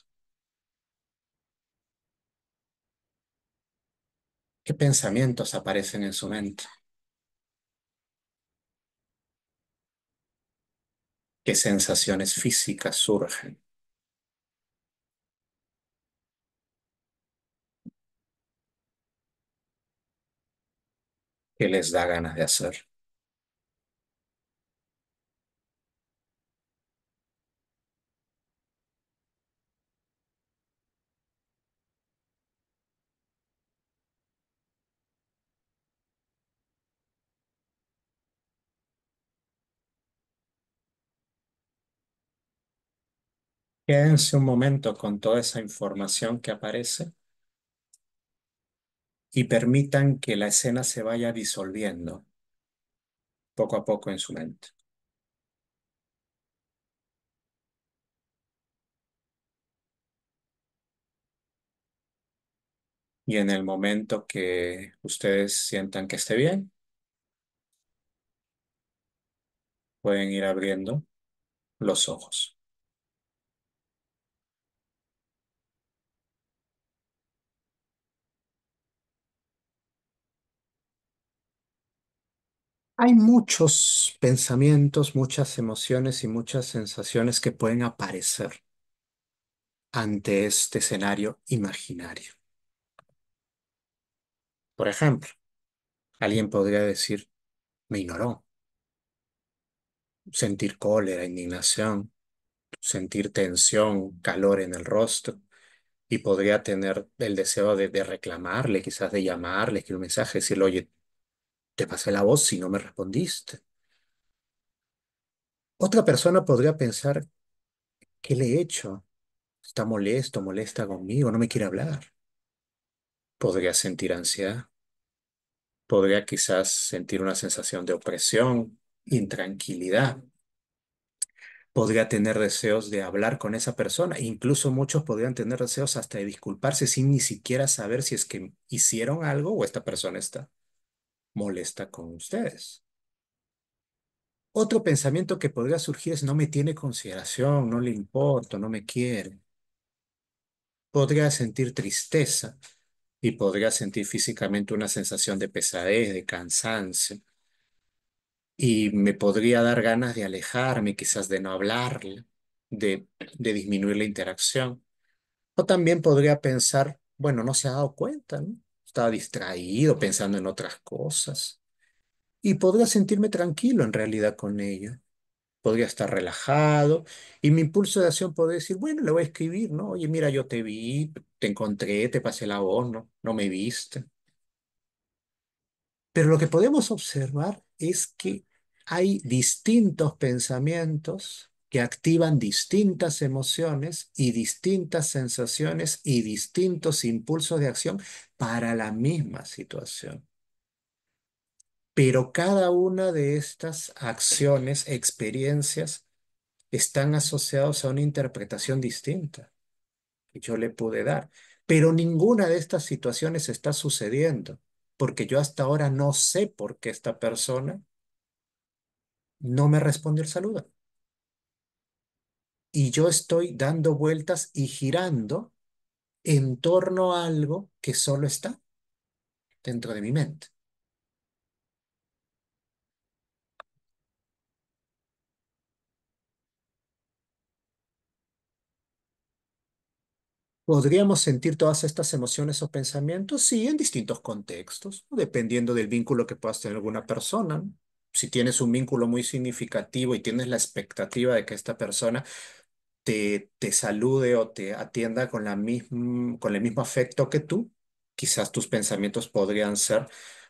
¿Qué pensamientos aparecen en su mente? ¿Qué sensaciones físicas surgen? ¿Qué les da ganas de hacer? Quédense un momento con toda esa información que aparece y permitan que la escena se vaya disolviendo, poco a poco en su mente. Y en el momento que ustedes sientan que esté bien, pueden ir abriendo los ojos. Hay muchos pensamientos, muchas emociones y muchas sensaciones que pueden aparecer ante este escenario imaginario. Por ejemplo, alguien podría decir, me ignoró, sentir cólera, indignación, sentir tensión, calor en el rostro, y podría tener el deseo de reclamarle, quizás de llamarle, escribir un mensaje, decirle, oye, te pasé la voz si no me respondiste. Otra persona podría pensar, ¿qué le he hecho? Está molesto, molesta conmigo, no me quiere hablar. Podría sentir ansiedad, podría quizás sentir una sensación de opresión, intranquilidad, podría tener deseos de hablar con esa persona, incluso muchos podrían tener deseos hasta de disculparse sin ni siquiera saber si es que hicieron algo o esta persona está molesta con ustedes. Otro pensamiento que podría surgir es no me tiene consideración, no le importo, no me quiere. Podría sentir tristeza y podría sentir físicamente una sensación de pesadez, de cansancio. Y me podría dar ganas de alejarme, quizás de no hablarle, de disminuir la interacción. O también podría pensar, bueno, no se ha dado cuenta, ¿no? Estaba distraído pensando en otras cosas. Y podría sentirme tranquilo en realidad con ella. Podría estar relajado y mi impulso de acción podría decir, bueno, le voy a escribir, ¿no? Oye, mira, yo te vi, te encontré, te pasé la voz, ¿no? No me viste. Pero lo que podemos observar es que hay distintos pensamientos que activan distintas emociones y distintas sensaciones y distintos impulsos de acción para la misma situación. Pero cada una de estas acciones, experiencias, están asociados a una interpretación distinta que yo le pude dar. Pero ninguna de estas situaciones está sucediendo, porque yo hasta ahora no sé por qué esta persona no me respondió el saludo. Y yo estoy dando vueltas y girando en torno a algo que solo está dentro de mi mente. ¿Podríamos sentir todas estas emociones o pensamientos? Sí, en distintos contextos, ¿no? Dependiendo del vínculo que puedas tener con alguna persona, ¿no? Si tienes un vínculo muy significativo y tienes la expectativa de que esta persona te salude o te atienda con con el mismo afecto que tú, quizás tus pensamientos podrían ser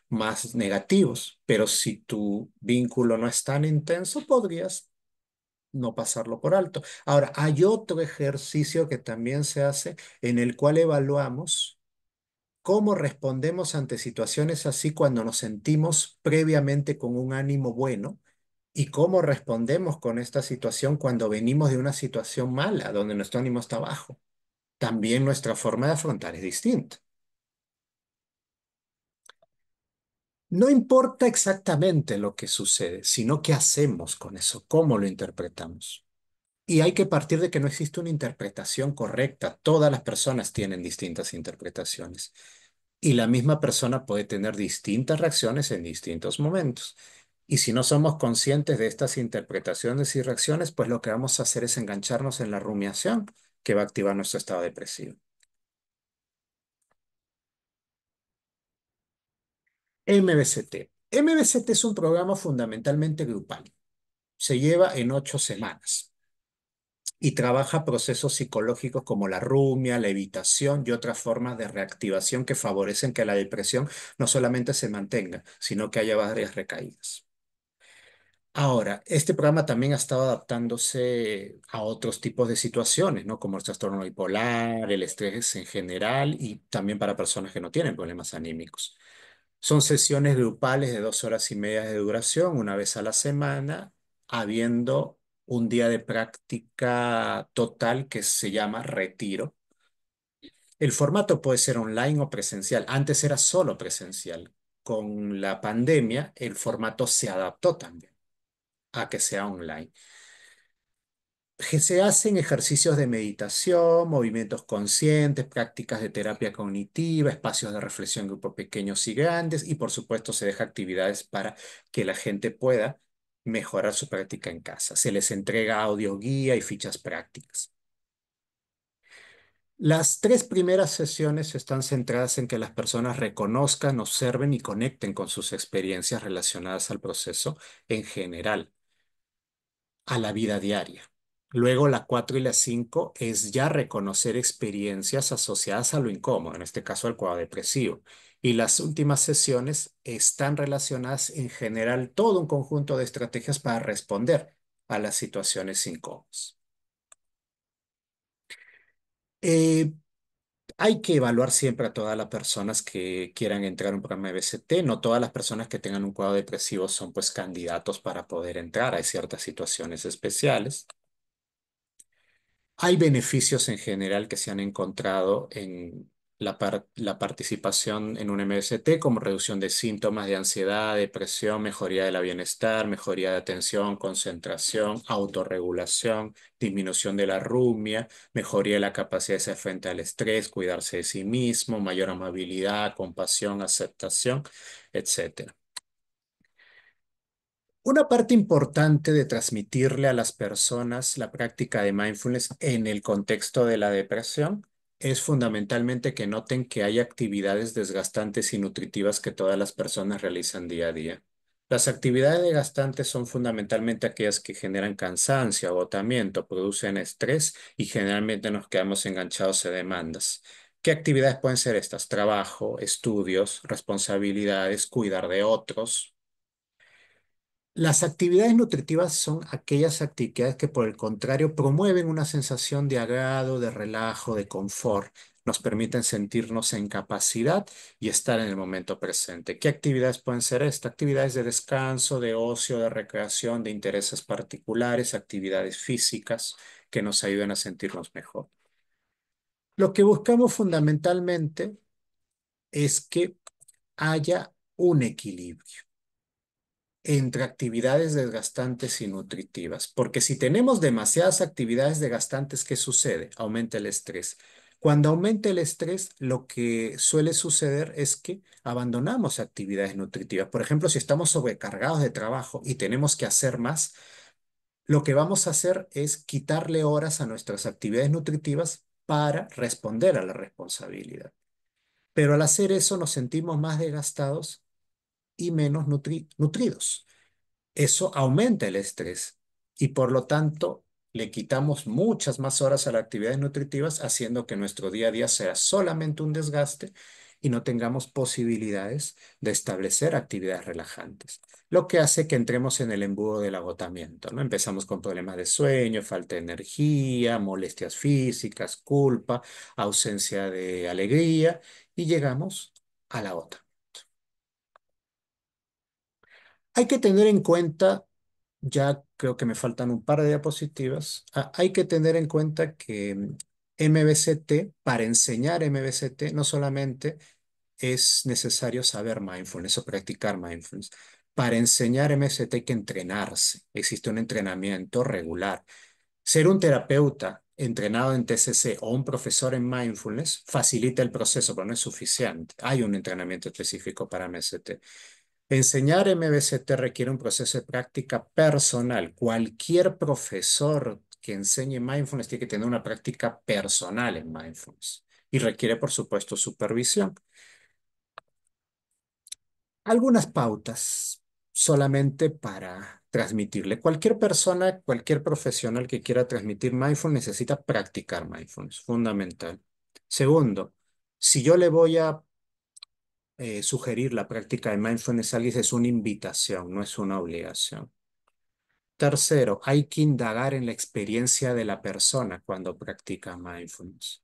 más negativos, pero si tu vínculo no es tan intenso, podrías no pasarlo por alto. Ahora, hay otro ejercicio que también se hace en el cual evaluamos cómo respondemos ante situaciones así cuando nos sentimos previamente con un ánimo bueno y cómo respondemos con esta situación cuando venimos de una situación mala, donde nuestro ánimo está bajo. También nuestra forma de afrontar es distinta. No importa exactamente lo que sucede, sino qué hacemos con eso, cómo lo interpretamos. Y hay que partir de que no existe una interpretación correcta. Todas las personas tienen distintas interpretaciones. Y la misma persona puede tener distintas reacciones en distintos momentos. Y si no somos conscientes de estas interpretaciones y reacciones, pues lo que vamos a hacer es engancharnos en la rumiación que va a activar nuestro estado depresivo. MBCT. MBCT es un programa fundamentalmente grupal. Se lleva en 8 semanas y trabaja procesos psicológicos como la rumia, la evitación y otras formas de reactivación que favorecen que la depresión no solamente se mantenga, sino que haya varias recaídas. Ahora, este programa también ha estado adaptándose a otros tipos de situaciones, ¿no? Como el trastorno bipolar, el estrés en general y también para personas que no tienen problemas anímicos. Son sesiones grupales de 2 horas y media de duración, una vez a la semana, habiendo un día de práctica total que se llama retiro. El formato puede ser online o presencial. Antes era solo presencial. Con la pandemia, el formato se adaptó también a que sea online. Que se hacen ejercicios de meditación, movimientos conscientes, prácticas de terapia cognitiva, espacios de reflexión en grupos pequeños y grandes, y por supuesto se deja actividades para que la gente pueda mejorar su práctica en casa. Se les entrega audio guía y fichas prácticas. Las 3 primeras sesiones están centradas en que las personas reconozcan, observen y conecten con sus experiencias relacionadas al proceso en general, a la vida diaria. Luego la 4 y la 5 es ya reconocer experiencias asociadas a lo incómodo, en este caso al cuadro depresivo. Y las últimas sesiones están relacionadas en general todo un conjunto de estrategias para responder a las situaciones incómodas. Eh, Hay que evaluar siempre a todas las personas que quieran entrar a un programa de BCT. No todas las personas que tengan un cuadro depresivo son pues candidatos para poder entrar. Hay ciertas situaciones especiales. Hay beneficios en general que se han encontrado en la participación en un MST, como reducción de síntomas de ansiedad, depresión, mejoría de la bienestar, mejoría de atención, concentración, autorregulación, disminución de la rumia, mejoría de la capacidad de hacer frente al estrés, cuidarse de sí mismo, mayor amabilidad, compasión, aceptación, etcétera. Una parte importante de transmitirle a las personas la práctica de mindfulness en el contexto de la depresión es fundamentalmente que noten que hay actividades desgastantes y nutritivas que todas las personas realizan día a día. Las actividades desgastantes son fundamentalmente aquellas que generan cansancio, agotamiento, producen estrés y generalmente nos quedamos enganchados a demandas. ¿Qué actividades pueden ser estas? Trabajo, estudios, responsabilidades, cuidar de otros. Las actividades nutritivas son aquellas actividades que, por el contrario, promueven una sensación de agrado, de relajo, de confort. Nos permiten sentirnos en capacidad y estar en el momento presente. ¿Qué actividades pueden ser estas? Actividades de descanso, de ocio, de recreación, de intereses particulares, actividades físicas que nos ayuden a sentirnos mejor. Lo que buscamos fundamentalmente es que haya un equilibrio entre actividades desgastantes y nutritivas, porque si tenemos demasiadas actividades desgastantes, ¿qué sucede? Aumenta el estrés. Cuando aumenta el estrés, lo que suele suceder es que abandonamos actividades nutritivas. Por ejemplo, si estamos sobrecargados de trabajo y tenemos que hacer más, lo que vamos a hacer es quitarle horas a nuestras actividades nutritivas para responder a la responsabilidad. Pero al hacer eso nos sentimos más desgastados y menos nutridos. Eso aumenta el estrés y por lo tanto le quitamos muchas más horas a las actividades nutritivas, haciendo que nuestro día a día sea solamente un desgaste y no tengamos posibilidades de establecer actividades relajantes, lo que hace que entremos en el embudo del agotamiento, ¿no? Empezamos con problemas de sueño, falta de energía, molestias físicas, culpa, ausencia de alegría y llegamos a la gota. Hay que tener en cuenta, ya creo que me faltan un par de diapositivas, hay que tener en cuenta que MBCT, para enseñar MBCT, no solamente es necesario saber mindfulness o practicar mindfulness. Para enseñar MBCT hay que entrenarse. Existe un entrenamiento regular. Ser un terapeuta entrenado en TCC o un profesor en mindfulness facilita el proceso, pero no es suficiente. Hay un entrenamiento específico para MBCT. Enseñar MBCT requiere un proceso de práctica personal. Cualquier profesor que enseñe mindfulness tiene que tener una práctica personal en mindfulness y requiere, por supuesto, supervisión. Algunas pautas solamente para transmitirle. Cualquier persona, cualquier profesional que quiera transmitir mindfulness necesita practicar mindfulness, fundamental. Segundo, si yo le voy a sugerir la práctica de mindfulness a alguien, es una invitación, no es una obligación. Tercero, hay que indagar en la experiencia de la persona cuando practica mindfulness.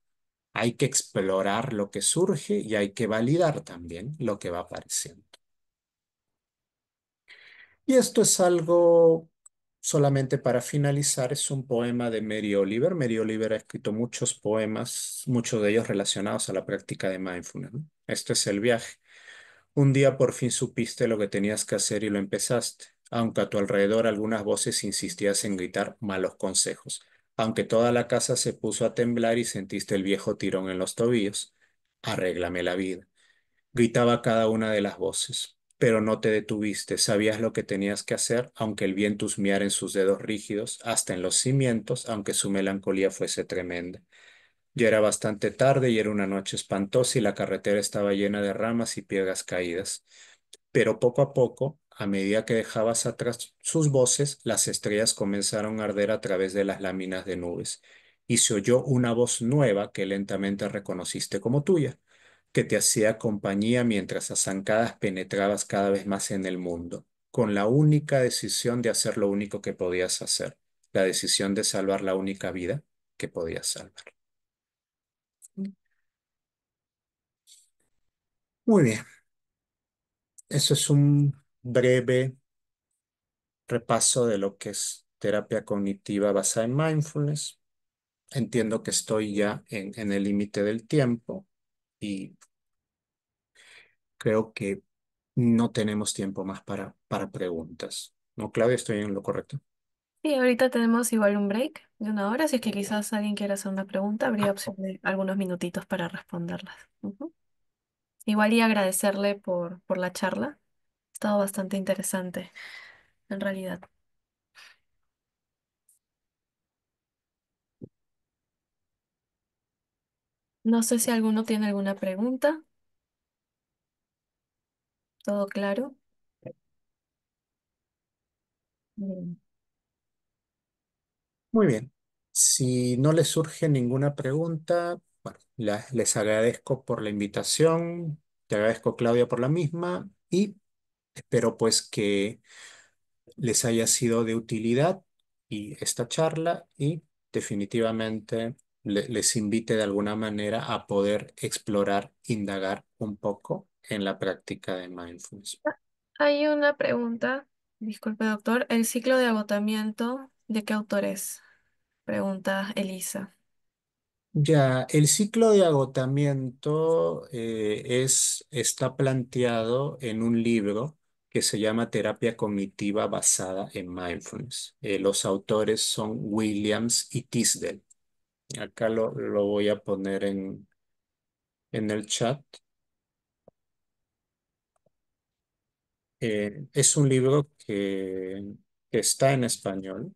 Hay que explorar lo que surge y hay que validar también lo que va apareciendo. Y esto es algo, solamente para finalizar, es un poema de Mary Oliver. Mary Oliver ha escrito muchos poemas, muchos de ellos relacionados a la práctica de mindfulness, ¿no? Este es el viaje. Un día por fin supiste lo que tenías que hacer y lo empezaste, aunque a tu alrededor algunas voces insistías en gritar malos consejos, aunque toda la casa se puso a temblar y sentiste el viejo tirón en los tobillos. Arréglame la vida. Gritaba cada una de las voces, pero no te detuviste, sabías lo que tenías que hacer, aunque el viento husmeara en sus dedos rígidos, hasta en los cimientos, aunque su melancolía fuese tremenda. Ya era bastante tarde y era una noche espantosa y la carretera estaba llena de ramas y piedras caídas. Pero poco a poco, a medida que dejabas atrás sus voces, las estrellas comenzaron a arder a través de las láminas de nubes, y se oyó una voz nueva que lentamente reconociste como tuya, que te hacía compañía mientras a zancadas penetrabas cada vez más en el mundo, con la única decisión de hacer lo único que podías hacer, la decisión de salvar la única vida que podías salvar. Muy bien, eso es un breve repaso de lo que es terapia cognitiva basada en mindfulness. Entiendo que estoy ya en el límite del tiempo y creo que no tenemos tiempo más para preguntas. ¿No, Claudia? ¿Estoy en lo correcto? Y ahorita tenemos igual un break de 1 hora, si es que quizás alguien quiera hacer una pregunta, habría Ah, opción de algunos minutitos para responderlas. Ujú. Igual y agradecerle por la charla. Ha estado bastante interesante, en realidad. No sé si alguno tiene alguna pregunta. ¿Todo claro? Bien. muy bien. Si no les surge ninguna pregunta, bueno, les agradezco por la invitación. Te agradezco, Claudia, por la misma y espero pues que les haya sido de utilidad y esta charla y definitivamente les invite de alguna manera a poder explorar, indagar un poco en la práctica de mindfulness. Hay una pregunta. Disculpe, doctor. ¿El ciclo de agotamiento de qué autor es? Pregunta Elisa. Ya, el ciclo de agotamiento está planteado en un libro que se llama Terapia Cognitiva Basada en Mindfulness. Los autores son Williams y Tisdale. Acá lo voy a poner en el chat. Es un libro que está en español,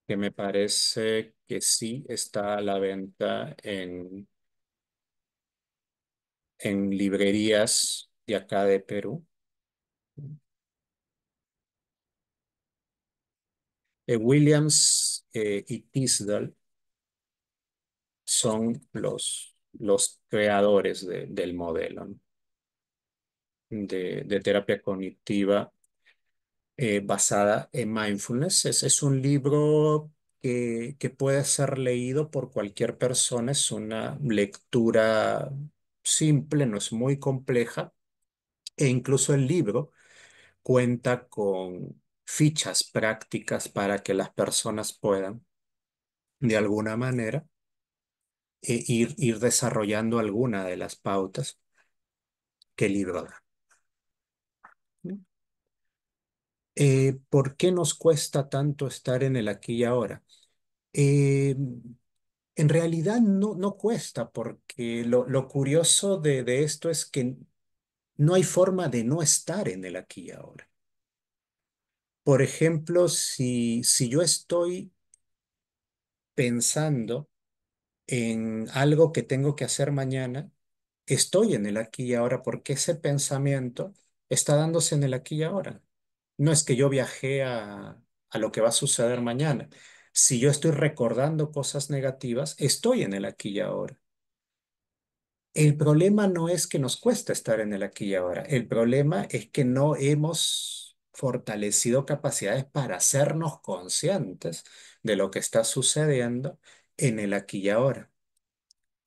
que me parece que sí está a la venta en librerías de acá de Perú. Williams y Tisdale son los creadores del modelo, ¿no? De terapia cognitiva basada en mindfulness. Es un libro que puede ser leído por cualquier persona. Es una lectura simple, no es muy compleja. E incluso el libro cuenta con fichas prácticas para que las personas puedan, de alguna manera, ir desarrollando alguna de las pautas que el libro da. ¿Por qué nos cuesta tanto estar en el aquí y ahora? Eh, En realidad no cuesta, porque lo curioso de esto es que no hay forma de no estar en el aquí y ahora. Por ejemplo, si yo estoy pensando en algo que tengo que hacer mañana, estoy en el aquí y ahora porque ese pensamiento está dándose en el aquí y ahora. No es que yo viajé a lo que va a suceder mañana. Si yo estoy recordando cosas negativas, estoy en el aquí y ahora. El problema no es que nos cuesta estar en el aquí y ahora. El problema es que no hemos fortalecido capacidades para hacernos conscientes de lo que está sucediendo en el aquí y ahora.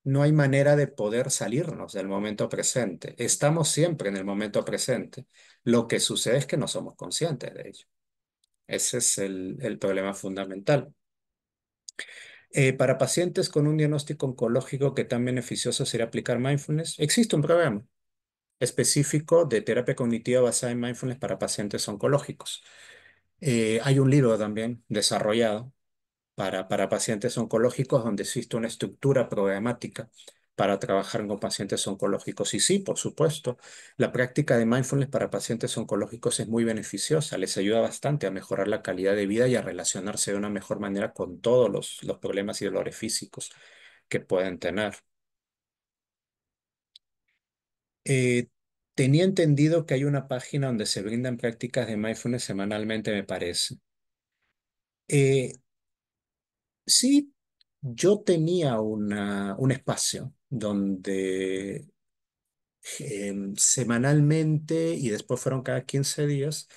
no hay manera de poder salirnos del momento presente. Estamos siempre en el momento presente. Lo que sucede es que no somos conscientes de ello. Ese es el problema fundamental. Para pacientes con un diagnóstico oncológico que tan beneficioso sería aplicar mindfulness, existe un programa específico de terapia cognitiva basada en mindfulness para pacientes oncológicos. Hay un libro también desarrollado para pacientes oncológicos donde existe una estructura programática para trabajar con pacientes oncológicos. Y sí, por supuesto, la práctica de mindfulness para pacientes oncológicos es muy beneficiosa, les ayuda bastante a mejorar la calidad de vida y a relacionarse de una mejor manera con todos los problemas y dolores físicos que pueden tener. Eh, Tenía entendido que hay una página donde se brindan prácticas de mindfulness semanalmente, me parece. Eh, Sí, yo tenía un espacio donde semanalmente y después fueron cada 15 días,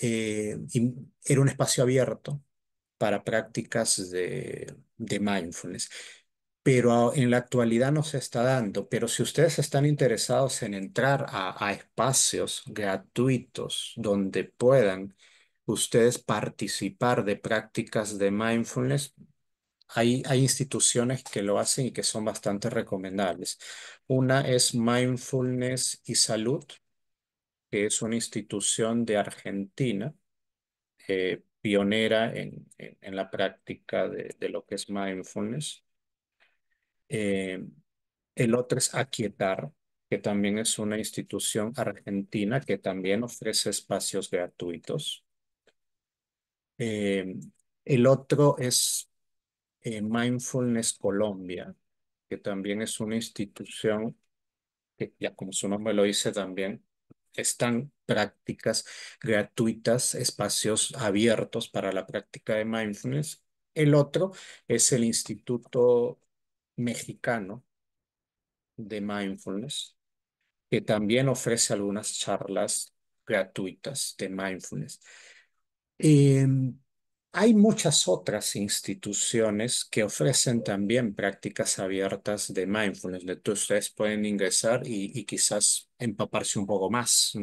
y era un espacio abierto para prácticas de mindfulness. Pero en la actualidad no se está dando. Pero si ustedes están interesados en entrar a espacios gratuitos donde puedan ustedes participar de prácticas de mindfulness, hay instituciones que lo hacen y que son bastante recomendables. Una es Mindfulness y Salud, que es una institución de Argentina, pionera en la práctica de lo que es mindfulness. Eh, el otro es Aquietar, que también es una institución argentina que también ofrece espacios gratuitos. Eh, el otro es Mindfulness Colombia, que también es una institución que, ya como su nombre lo dice también, están prácticas gratuitas, espacios abiertos para la práctica de mindfulness. El otro es el Instituto Mexicano de Mindfulness, que también ofrece algunas charlas gratuitas de mindfulness. Em, Hay muchas otras instituciones que ofrecen también prácticas abiertas de mindfulness. Ustedes pueden ingresar y quizás empaparse un poco más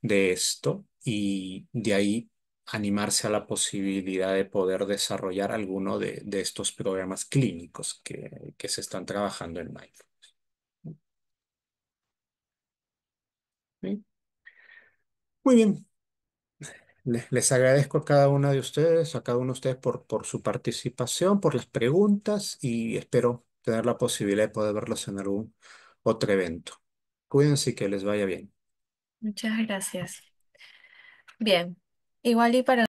de esto y de ahí animarse a la posibilidad de poder desarrollar alguno de estos programas clínicos que se están trabajando en mindfulness. ¿Sí? Muy bien. Les agradezco a cada una de ustedes, a cada uno de ustedes por su participación, por las preguntas y espero tener la posibilidad de poder verlos en algún otro evento. Cuídense y que les vaya bien. Muchas gracias. Bien, igual y para